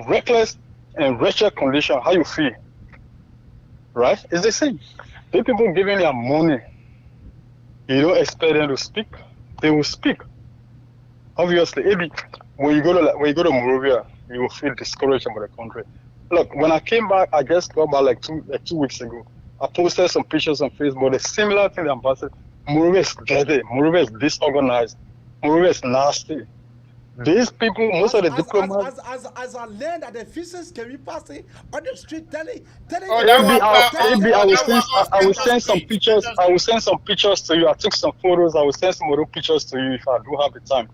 reckless and wretched condition. How you feel, right? It's the same. The people giving their money, you don't expect them to speak. They will speak. Obviously, maybe when you go to Monrovia, you will feel discouraged about the country. Look, when I came back, I just got back like two weeks ago. I posted some pictures on Facebook. The similar thing the ambassador, Monrovia is dirty. Monrovia is disorganized. Monrovia is nasty. These people, most of the diplomats. As I learned that the physics can be passing on the street, telling. I will send some pictures. I will send some pictures to you. I took some photos. I will send some other pictures to you if I do have the time.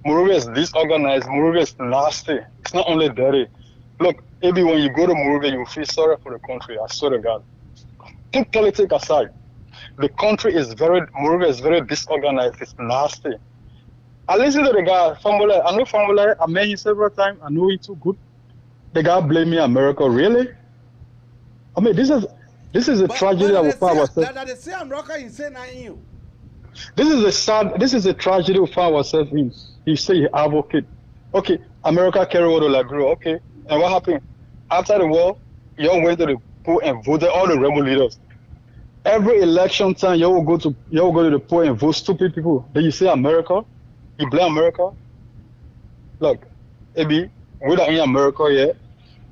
Monrovia is disorganized. Monrovia is nasty. It's not only dirty. Look, maybe when you go to Monrovia, you will feel sorry for the country. I swear to God. Put politics aside. The country is Monrovia is very disorganized. It's nasty. I listen to the guy, Fambola. I know Fambola. I met him several times. I know him too good. The guy blaming America. Really? I mean, this is a tragedy of ourselves. This is a tragedy of ourselves. He say he advocate. Okay, America carry over to Liberia. Okay, and what happened after the war? You went to the poll and voted all the rebel leaders. Every election time, you will go to the poll and vote stupid people. Then you say America. You blame America? Look, maybe we're in America yet.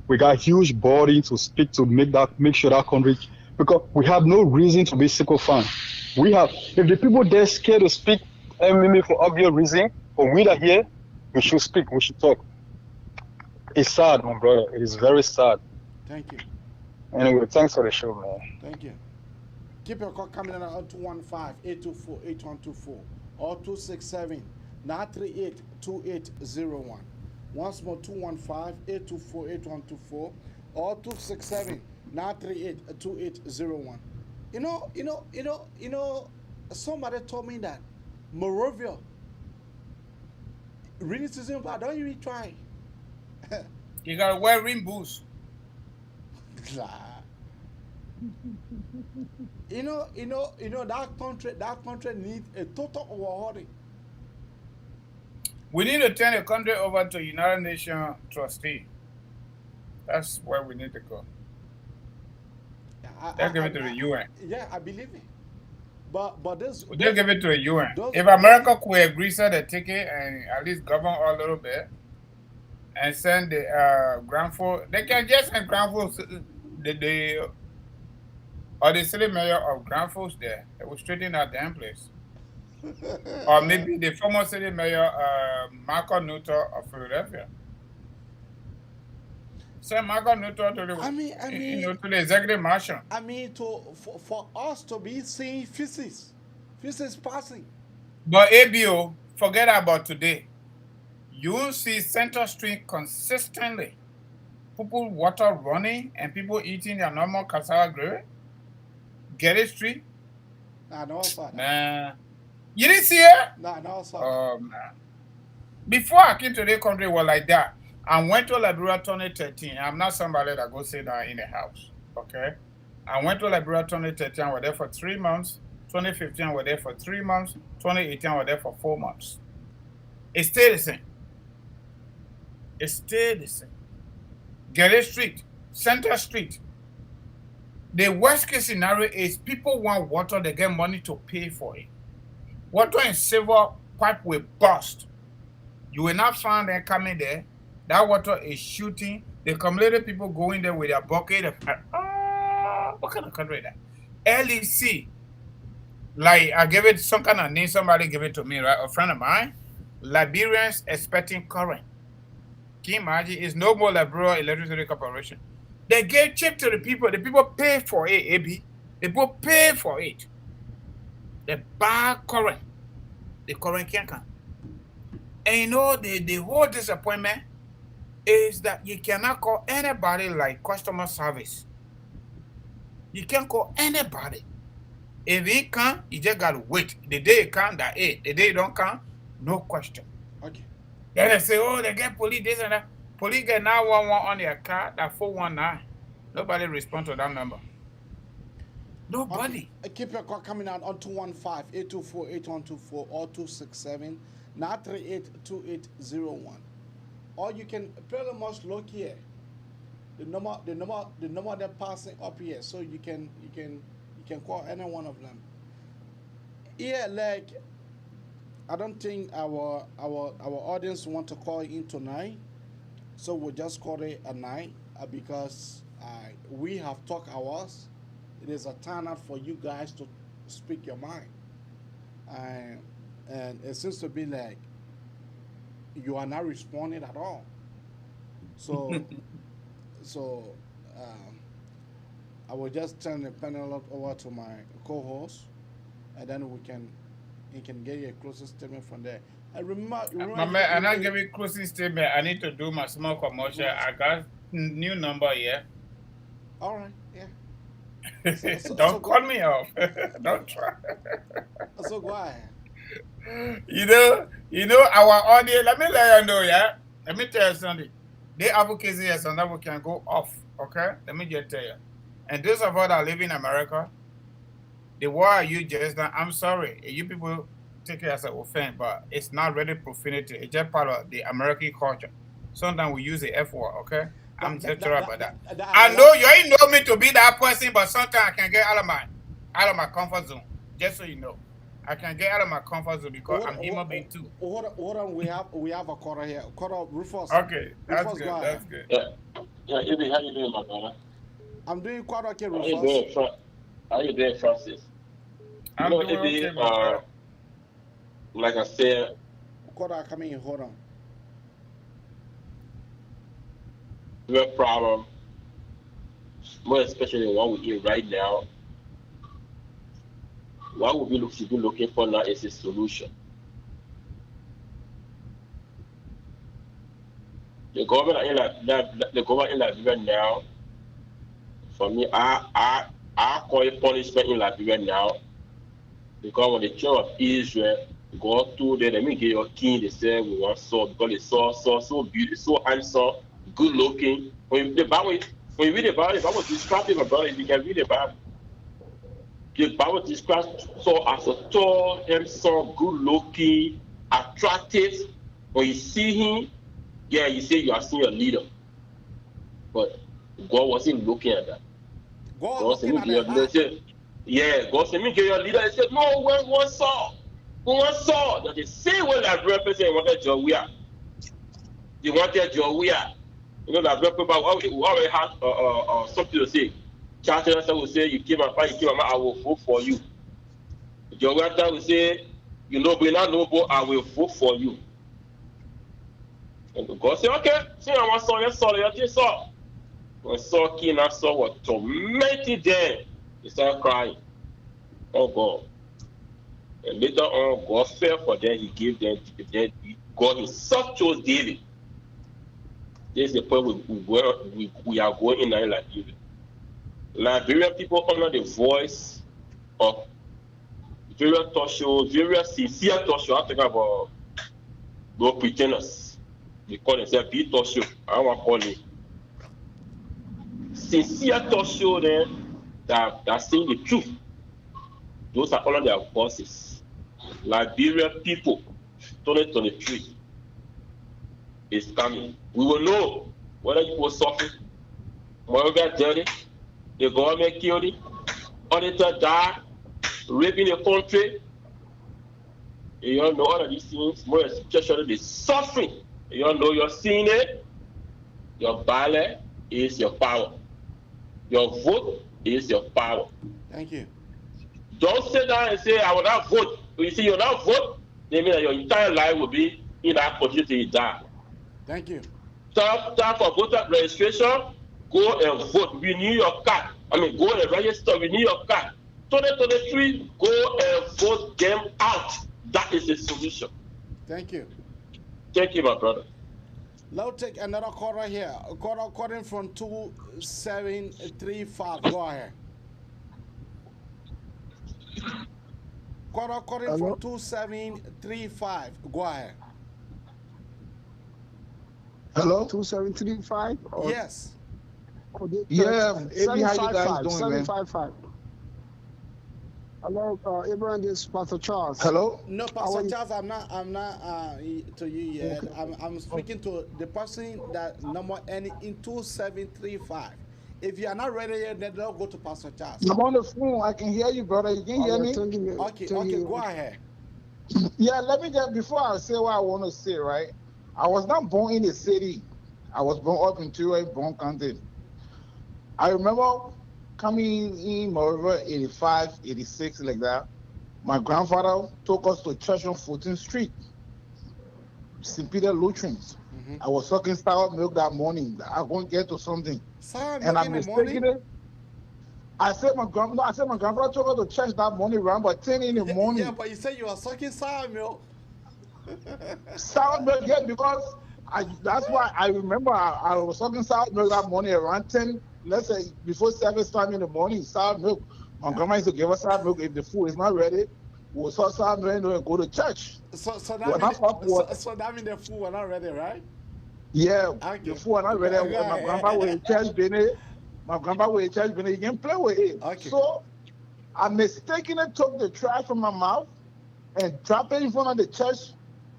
We got huge body to speak to make sure that country, because we have no reason to be sycophant. If the people there scared to speak, maybe for obvious reason, but we are here, we should speak, we should talk. It's sad, my brother. It is very sad. Thank you. Anyway, thanks for the show, man. Thank you. Keep your call coming in on 215-824-8124 or 267-938-2801. Once more, 215-824-8124 or 267-938-2801. You know, somebody told me that Monrovia, rainy season, but don't even try. You gotta wear rain boots. You know that country needs a total overhauling. We need to turn the country over to United Nations trustee. That's where we need to go. They'll give it to the UN. Yeah, I believe it. But they'll give it to the UN. If America could agree to the ticket and at least govern a little bit and send the Grand Forks, they can just send Grand Forks or the city mayor of Grand Forks there. They will straighten that damn place. Or maybe the former city mayor, Marco Nutter of Philadelphia. Sir, Margaret, no to the. I mean, to the executive marshal. I mean, for us to be seeing feces passing. But ABO, forget about today. You see Central Street consistently. People water running and people eating their normal cassava gravy. Getty Street. No, sir. Nah. You didn't see it? No, sir. Nah. Before I came to the country, it was like that. I went to Liberia 2013. I'm not somebody that goes sit down in the house. Okay? I went to Liberia 2013. I was there for 3 months. 2015, I was there for 3 months. 2018, I was there for 4 months. It stayed the same. It stayed the same. Getty Street, Center Street. The worst case scenario is people want water, they get money to pay for it. Water in silver pipe will burst. You will not find them coming there. That water is shooting. The community people going there with their bucket. What kind of country is that? LEC. Like, I gave it some kind of name, somebody gave it to me, right? A friend of mine. Liberians expecting current. Can you imagine? It's no more Liberia Electricity Corporation. They gave cheap to the people. The people pay for it, AB. The people pay for it. They buy current. The current can't come. And you know, the whole disappointment is that you cannot call anybody like customer service. You can't call anybody. If he can't, you just got to wait. The day it can't, that it. The day it don't come, no question. Okay. Then they say, oh, they get police, this and that. Police get 911 on their car, that 419. Nobody respond to that number. Nobody. Okay. Keep your call coming out on 215-824-8124 or 267-938-2801. Or you can pretty much look here. The number they're passing up here, so you can call any one of them. Yeah, like I don't think our audience want to call in tonight, so we'll just call it a night because we have talked ours. It is a time out for you guys to speak your mind, and it seems to be like you are not responding at all. So I will just turn the panel over to my co-host, and then he can get you a closing statement from there. And remember my man, I'm not giving closing statement. I need to do my small commercial. I got new number here. All right, yeah. Don't call me off. Don't try. So go ahead. You know, our audience, let me let you know, yeah? Let me tell you something. The advocacy here, some level can go off, okay? Let me just tell you. And those of us that live in America, the word you just done, I'm sorry. You people take it as an offense, but it's not really profanity. It's just part of the American culture. Sometimes we use the F word, okay? I'm just sorry about that. I know you ain't know me to be that person, but sometimes I can get out of my comfort zone. Just so you know. I can get out of my comfort zone because I'm human being too. Hold on, we have a caller here. Caller Rufus. Okay, that's Rufus, good. That's good. Yeah, Ibi, how you doing, my brother? I'm doing quite okay, Rufus. How you doing, Francis? I'm doing Ibi, okay, like I said. Caller coming in. Hold on. The problem, more especially what we're in right now. What we should be looking for now is a solution. The government in Liberia now, for me, I call it punishment in Liberia now, because when the children of Israel go through there, let me get your king, they say we want Saul, because they saw so beautiful, so handsome, good looking. When you read the Bible, the Bible describes it, my brother, you can read the Bible. The Bible describes Saul as a tall, handsome, good-looking, attractive. When you see him, yeah, you say you are seeing a leader. But God wasn't looking at that. God said, yeah, God said, me get your leader. He said, no, one Saul. One Saul. That the same way that represent wanted Jowiah. They wanted Jowiah. You know, that people already have something to say. Chancellor will say, you came and fight, I will vote for you. Jowiah will say, you know, but not noble, I will vote for you. And God said, okay, see, I want Saul, let's Saul, let's Saul. When Saul King and Saul was tormenting them, they started crying. Oh God. And later on, God fell for them. He gave them, God himself chose David. This is the point we are going in Liberia. Liberian people honor the voice of various talk shows, various sincere talk shows. I'm talking about no pretenders. They call themselves big talk show. I want to call it sincere talk show then that saying the truth. Those are honor their voices. Liberian people, 2023 is coming. We will know whether you were suffering, whether dirty, the government killed it, auditor died, raping the country. You all know all of these things, more especially the suffering. You all know you're seeing it. Your ballot is your power. Your vote is your power. Thank you. Don't sit down and say, I will not vote. When you say you will not vote, they mean that your entire life will be in that position till you die. Thank you. Time for voter registration, go and vote. Renew your card. Go and register, renew your card. 2023, go and vote them out. That is the solution. Thank you. Thank you, my brother. Let's take another caller here. Caller calling from 2735. Go ahead. Caller calling from 2735. Go ahead. Hello? 2735? Yes. Yeah, how you guys doing, 755. Hello, Abraham, this is Pastor Charles. Hello? No, Pastor Charles, I'm not to you yet. Okay. I'm speaking to the person that number ending in 2735. If you are not ready yet, then don't go to Pastor Charles. I'm on the phone. I can hear you, brother. You can hear me? Okay, go ahead. Yeah, let me just, before I say what I want to say, right? I was not born in the city. I was born up in Tulare, Bon County. I remember coming in Moreover 85, 86, like that. My grandfather took us to church on 14th Street, St. Peter Lutherans. I was sucking sour milk that morning. I'm going to get to something. And I'm mistaken it. I said my grandfather took us to church that morning around about 10 in the morning. Yeah, but you said you were sucking sour milk. Sour milk, yeah, because that's why I remember I was sucking sour milk that morning around 10, let's say before service time in the morning, sour milk. My grandma used to give us sour milk if the food is not ready. We'll sort sour milk and go to church. So that means the food was not ready, right? Yeah, the food was not ready. My grandpa was in church, he can play with it. Okay. So I mistakenly took the trash from my mouth and dropped it in front of the church.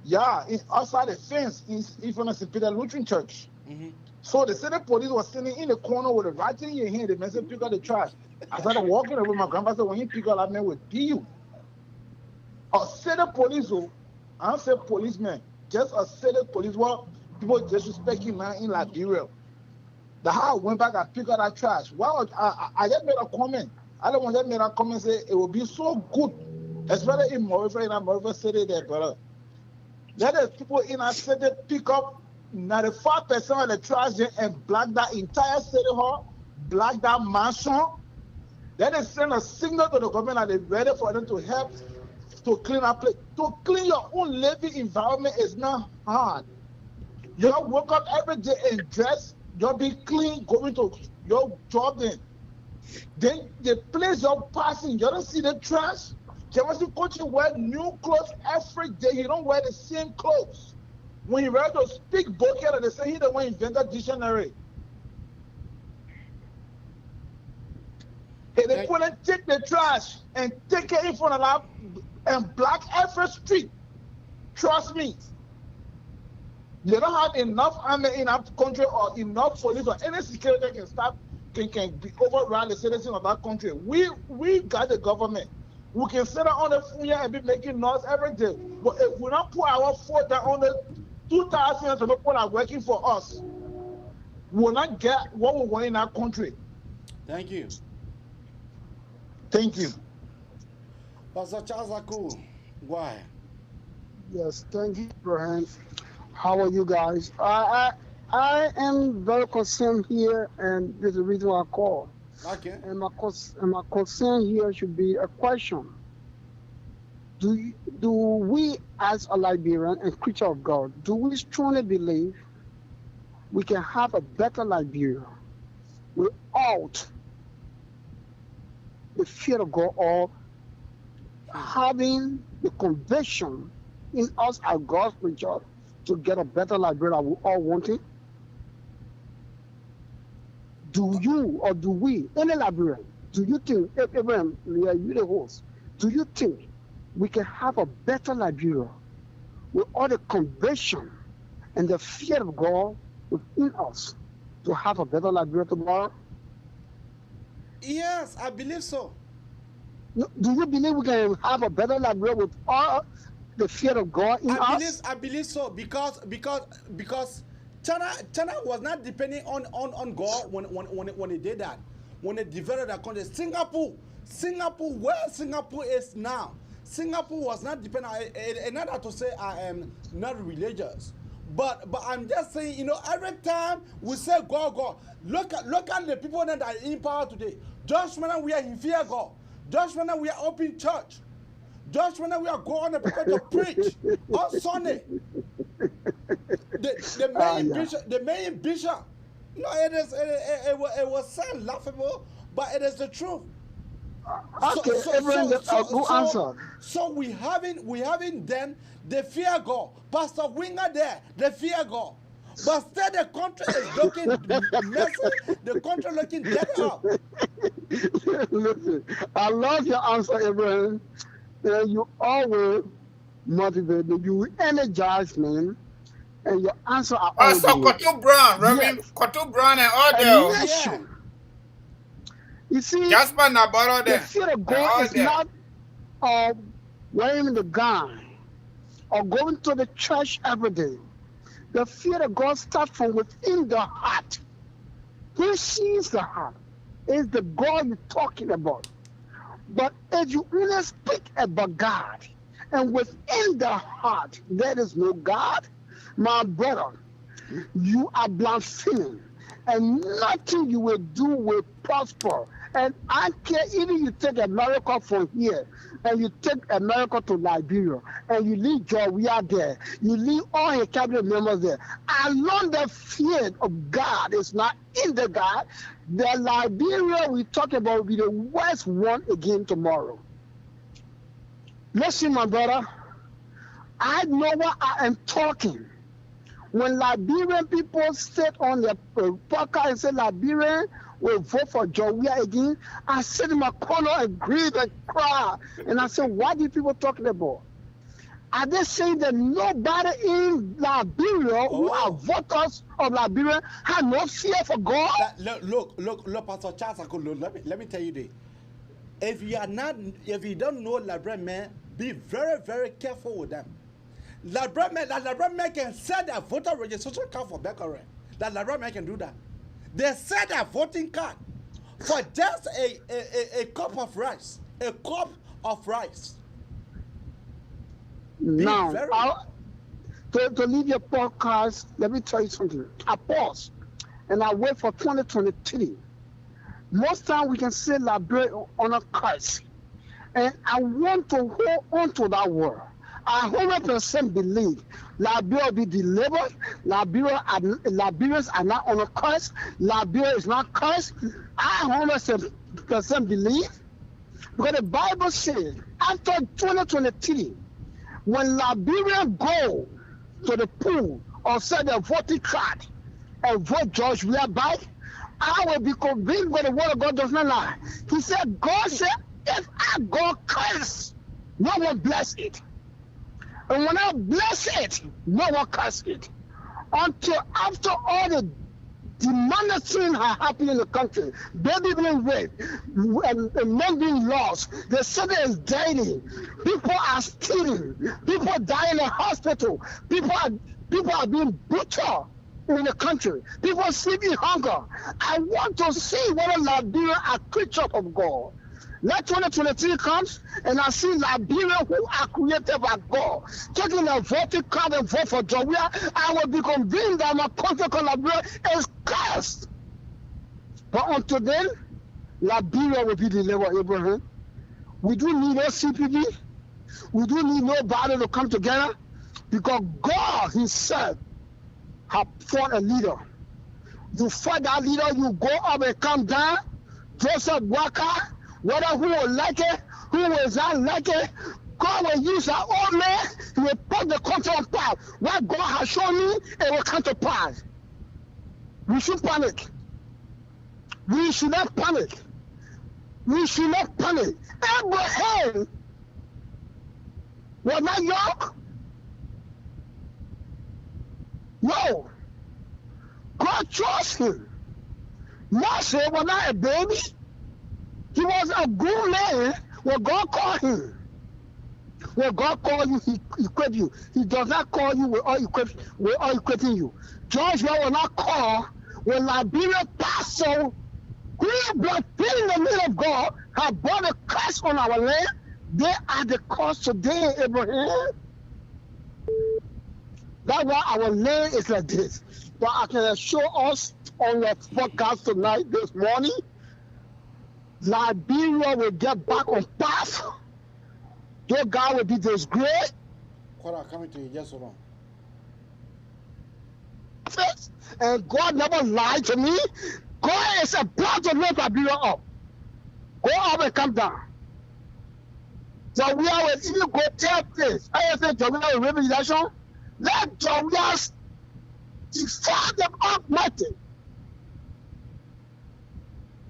Yeah, outside the fence in front of St. Peter Lutheran Church. So the city police was sitting in the corner with a ratchet in your hand. They said, pick up the trash. I started walking over. My grandpa said, when you pick up that man will beat you. A city police, I don't say policeman, just a city police. Well, people disrespecting man in Liberia. The how I went back and picked up that trash. Well, I just made a comment. I don't want to make a comment say it will be so good, especially in Moreover City there, brother. Let the people in our city pick up 95% of the trash and block that entire city hall, block that mansion. Let them send a signal to the government that they're ready for them to help to clean up place. To clean your own living environment is not hard. You wake up every day and dress, you'll be clean going to your job then the place you're passing, you don't see the trash. Jamaican country wear new clothes every day. You don't wear the same clothes. When you ready to speak Bokeh, they say he the one invented dictionary. If they put and take the trash and take it in front of that and block every street, trust me, they don't have enough army in our country or enough police or any security can stop, can be override the citizens of that country. We got the government. We can sit on the phone and be making noise every day. But if we don't put our foot down on the 2,000 people are working for us, we will not get what we want in our country. Thank you. Thank you. Pastor Charles Aku, why? Yes, thank you, Abraham. How are you guys? I am very concerned here, and this is the reason why I call. Okay. And my concern here should be a question. Do we, as a Liberian and creature of God, do we strongly believe we can have a better Liberia without the fear of God, or having the conviction in us as God's creature to get a better Liberia we all want it? Do you, or do we, any Liberian, do you think, Abraham, you the host, do you think we can have a better Liberia with all the conviction and the fear of God within us to have a better Liberia tomorrow? Yes, I believe so. Do you believe we can have a better Liberia with all the fear of God in us? I believe so, because China was not depending on God when they did that. When they developed that country, Singapore, where Singapore is now, Singapore was not dependent. And not to say I am not religious, but I'm just saying, you know, every time we say God, look at the people that are in power today. Just when we are in fear of God, just when we are open church, just when we are going to prepare to preach on Sunday. The main bishop. No, it was sound laughable, but it is the truth. Okay, good answer. So we haven't then the fear God. Pastor Winger there, the fear God. But still the country is looking messy, the country looking dead out. Listen, I love your answer, Abraham. You always motivate me, you energize me, and your answer are always also Kotu Brown, Reverend Kotu Brown and all them. Yeah. You see, Jasper Nabaro there. The fear of God is not wearing the gown or going to the church every day. The fear of God starts from within the heart. Who sees the heart is the God you're talking about. But if you only speak about God and within the heart there is no God, my brother, you are blaspheming, and nothing you will do will prosper. And I care, even you take America from here and you take America to Liberia and you leave Georgia there, you leave all your cabinet members there. Along the fear of God is not in the God. The Liberia we talk about will be the worst one again tomorrow. Listen, my brother, I know what I am talking. When Liberian people sit on their podcast and say Liberian will vote for Georgia again, I sit in my corner and grieve and cry. And I say, what are people talking about? Are they saying that nobody in Liberia who are voters of Liberia have no fear for God? Look, Pastor Charles, let me tell you this. If you don't know Liberian men, be very, very careful with them. Liberian men can sell their voter registration card for Becquerel. That Liberian men can do that. They sell their voting card for just a cup of rice. A cup of rice. Now, to leave your podcast, let me tell you something. I pause and I wait for 2023. Most time we can say Liberia on a curse. And I want to hold on to that word. I 100% believe Liberia will be delivered. Liberians are not on a curse. Liberia is not cursed. I 100% believe. Because the Bible says, after 2023, when Liberians go to the pool or send their voting card and vote George Weah, I will be convinced by the word of God does not lie. He said, God said, if I go curse, no one bless it. And when I bless it, no one curse it. Until after all the demonic things are happening in the country, baby being raped, and men being lost, the city is dying, people are stealing, people dying in the hospital, people are being butchered in the country, people sleep in hunger. I want to see whether Liberia are creatures of God. Let 2023 comes and I see Liberians who are created by God taking a voting card and vote for Georgia. I will be convinced that my country called Liberia is cursed. But until then, Liberia will be delivered, Abraham. We do need no CPD. We do need nobody to come together because God Himself has fought a leader. You fight that leader, you go up and come down. Joseph Walker, whether who will like it, who will not like it, God will use our old man, He will put the country on path. What God has shown me, it will come to pass. We should panic. We should not panic. We should not panic. Abraham was not young. No. God chose him. Moses was not a baby. He was a grown man when God called him. When God called you, He equipped you. He does not call you with all equipping you. Joshua was not called when Liberia passed. So who brought in the name of God have brought a curse on our land. They are the cause today, Abraham. That's why our land is like this. But I can assure us on the podcast tonight, this morning, Liberia will get back on path. Your God will be disgraced. Coming to you, yes or no? And God never lied to me. God is about to lift Liberia up. Go up and come down. So we will even go tell this. I say Jamaica will raise election. Let Jamaica defy them up nothing.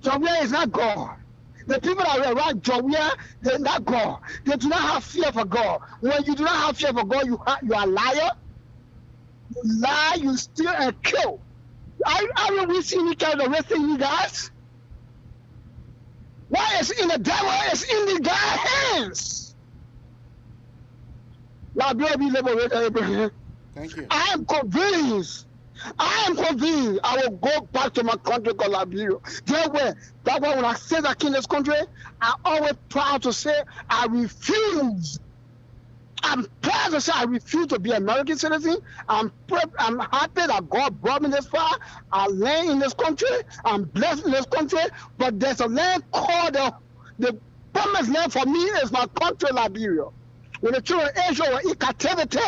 Jamaica is not God. The people that are around Jamaica, they're not God. They do not have fear for God. When you do not have fear for God, you are a liar. You lie, you steal, and kill. Haven't we seen each other arresting you guys? Why is in the devil? It's in the guy's hands. Liberia be liberated, Abraham. Thank you. I am convinced. I will go back to my country called Liberia. That's why when I say that in this country, I always proud to say I refuse. I'm proud to say I refuse to be an American citizen. I'm happy that God brought me this far. I land in this country. I'm blessed in this country. But there's a land called the promised land for me is my country, Liberia. When the children of Israel were in captivity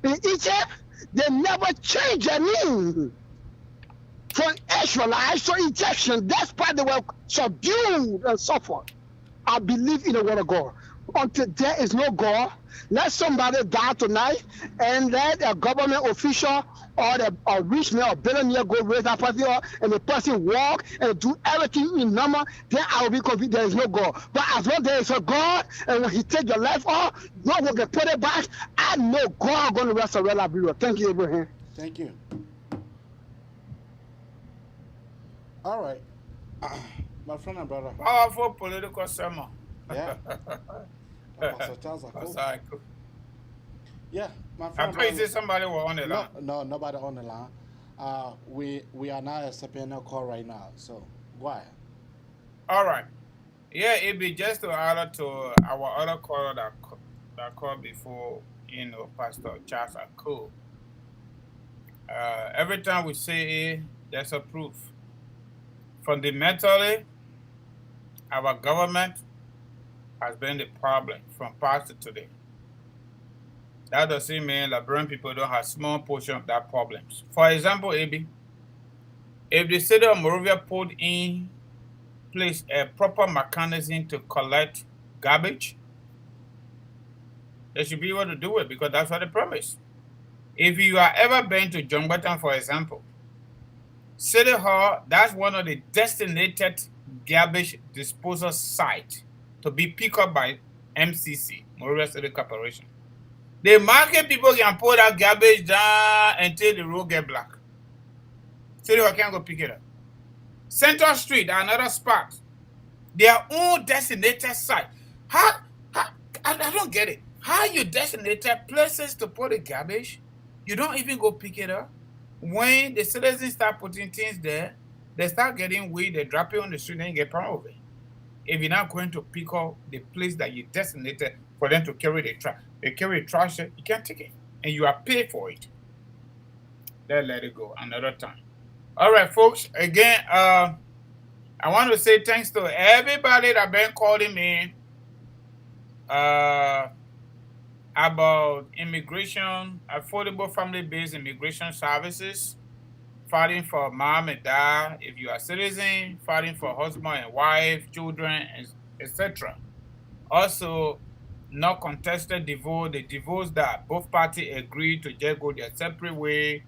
in Egypt, they never changed their name from Israelites to Egyptian. That's why they were subdued and suffered. I believe in the word of God. Until there is no God, let somebody die tonight and let a government official or a rich man or billionaire go raise that person up and the person walk and do everything in number, then I will be convinced there is no God. But as long as there is a God and when He take your life off, no one can put it back, I know God going to resurrect Liberia. Thank you, Abraham. Thank you. All right. My friend and brother. Powerful political sermon. Yeah. Pastor Charles Ako. Yeah, my friend. I thought you said somebody was on the line. No, nobody on the line. We are not accepting a call right now, so go ahead. All right. Yeah, it be just to add to our other caller that called before, Pastor Charles Ako. Every time we say it, there's a proof. Fundamentally, our government has been the problem from past to today. That doesn't mean Liberian people don't have small portion of that problems. For example, AB, if the city of Monrovia put in place a proper mechanism to collect garbage, they should be able to do it because that's what they promised. If you are ever been to Jongbaton, for example, City Hall, that's one of the designated garbage disposal sites to be picked up by MCC, Monrovia City Corporation. The market people can pull that garbage down until the road get black. City Hall can't go pick it up. Central Street, another spot, their own designated site. I don't get it. How you designated places to put the garbage, you don't even go pick it up? When the citizens start putting things there, they start getting weed, they drop it on the street and you get pound over it. if you're not going to pick up the place that you designated for them to carry the trash, they carry trash, you can't take it. And you are paid for it. Then let it go another time. All right, folks. Again, I want to say thanks to everybody that been calling me about immigration, affordable family-based immigration services, fighting for mom and dad if you are a citizen, fighting for husband and wife, children, etc. Also, not contested divorce, the divorce that both parties agreed to just go their separate way,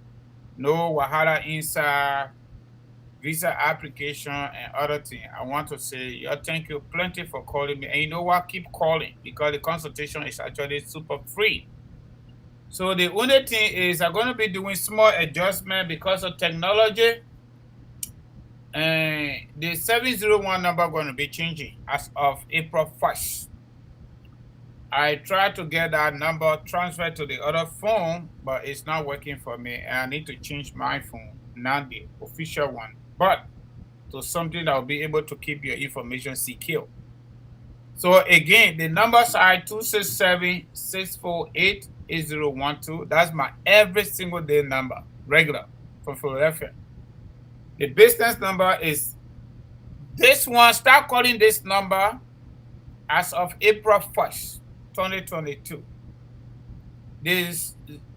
no wahala inside, visa application and other things. I want to say, thank you plenty for calling me. And you know what? Keep calling because the consultation is actually super free. So the only thing is I'm going to be doing small adjustment because of technology. And the 701 number going to be changing as of April 1st. I tried to get that number transferred to the other phone, but it's not working for me. And I need to change my phone, not the official one, but to something that will be able to keep your information secure. So again, the numbers are 267-648-8012. That's my every single day number, regular, from Philadelphia. The business number is this one. Start calling this number as of April 1st, 2022. This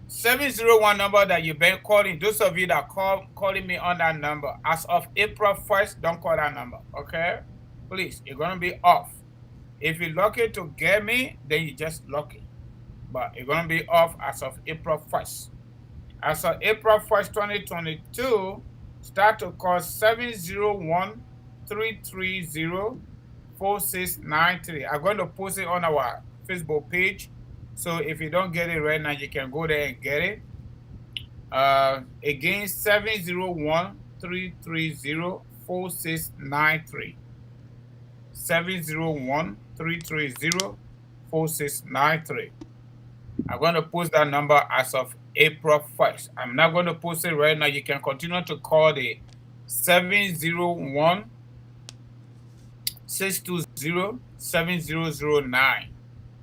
701 number that you've been calling, those of you that calling me on that number, as of April 1st, don't call that number, okay? Please, you're going to be off. If you're lucky to get me, then you're just lucky. But you're going to be off as of April 1st. As of April 1st, 2022, start to call 701-330-4693. I'm going to post it on our Facebook page. So if you don't get it right now, you can go there and get it. Again, 701-330-4693. 701-330-4693. I'm going to post that number as of April 1st. I'm not going to post it right now. You can continue to call the 701-620-7009.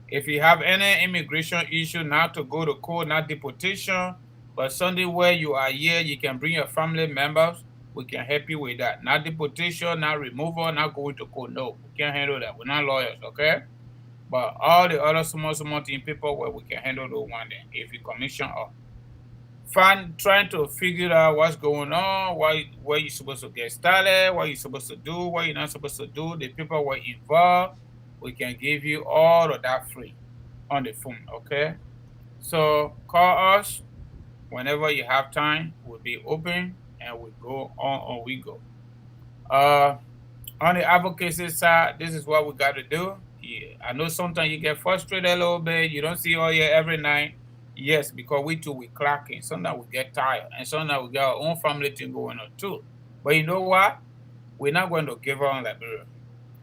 If you have any immigration issue, not to go to court, not deportation, but something where you are here, you can bring your family members. We can help you with that. Not deportation, not removal, not going to court. No, we can't handle that. We're not lawyers, okay? But all the other small thing people where we can handle the one day if you commission or trying to figure out what's going on, where you're supposed to get started, what you're supposed to do, what you're not supposed to do, the people were involved. We can give you all of that free on the phone, okay? So call us whenever you have time. We'll be open and we go on we go. On the advocacy side, this is what we got to do. Yeah, I know sometimes you get frustrated a little bit. You don't see all here every night. Yes, because we clocking. Sometimes we get tired. And sometimes we got our own family thing going on too. But you know what? We're not going to give up on Liberia.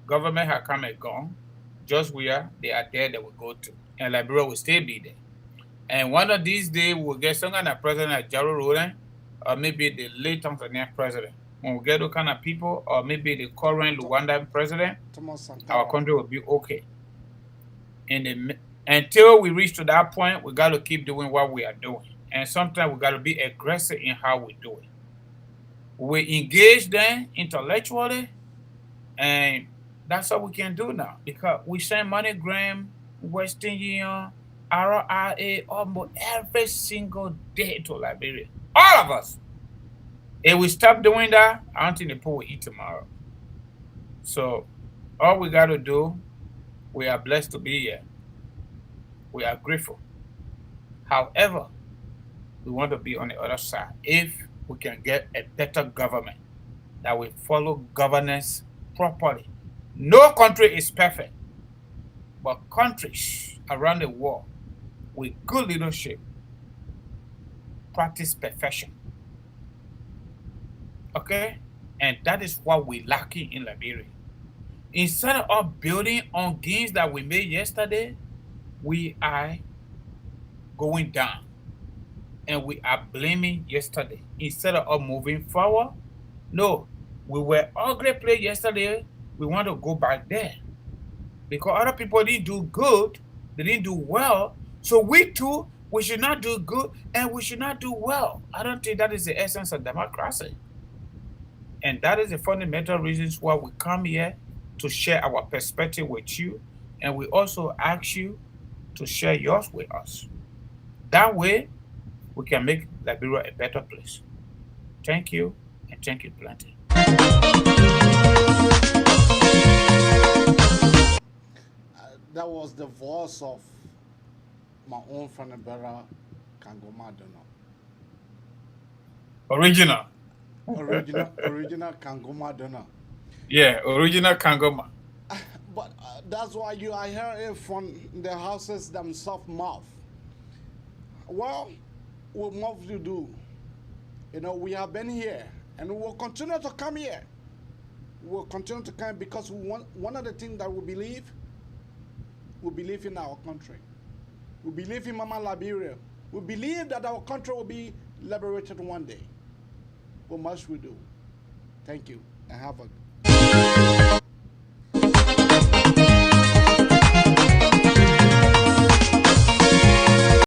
Government has come and gone. Just where they are there, they will go to. And Liberia will still be there. And one of these days, we'll get some kind of president like Jaro Roland, or maybe the late Tanzanian president. When we get those kind of people, or maybe the current Rwandan president, our country will be okay. Until we reach to that point, we got to keep doing what we are doing. And sometimes we got to be aggressive in how we do it. We engage them intellectually, and that's what we can do now. Because we send MoneyGram, Western Union, RRA almost every single day to Liberia. All of us. If we stop doing that, I don't think the poor will eat tomorrow. So all we got to do, we are blessed to be here. We are grateful. However, we want to be on the other side. If we can get a better government that will follow governance properly. No country is perfect, but countries around the world with good leadership practice perfection. Okay? And that is what we're lacking in Liberia. Instead of building on gains that we made yesterday, we are going down. And we are blaming yesterday. Instead of moving forward, no, we were ugly play yesterday. we want to go back there. Because other people didn't do good, they didn't do well. So we too, we should not do good and we should not do well. I don't think that is the essence of democracy. And that is the fundamental reasons why we come here to share our perspective with you. And we also ask you to share yours with us. That way, we can make Liberia a better place. Thank you, and thank you plenty. That was the voice of my own friend Libera Kangoma Dono. Original Original Kangoma Dono. Yeah, original Kangoma. But that's why I hear it from the houses themselves mouth. Well, what mouth to do? You know, we have been here and we will continue to come here. We will continue to come because one of the things that we believe in our country. We believe in Mama Liberia. We believe that our country will be liberated one day. What must we do? Thank you and have a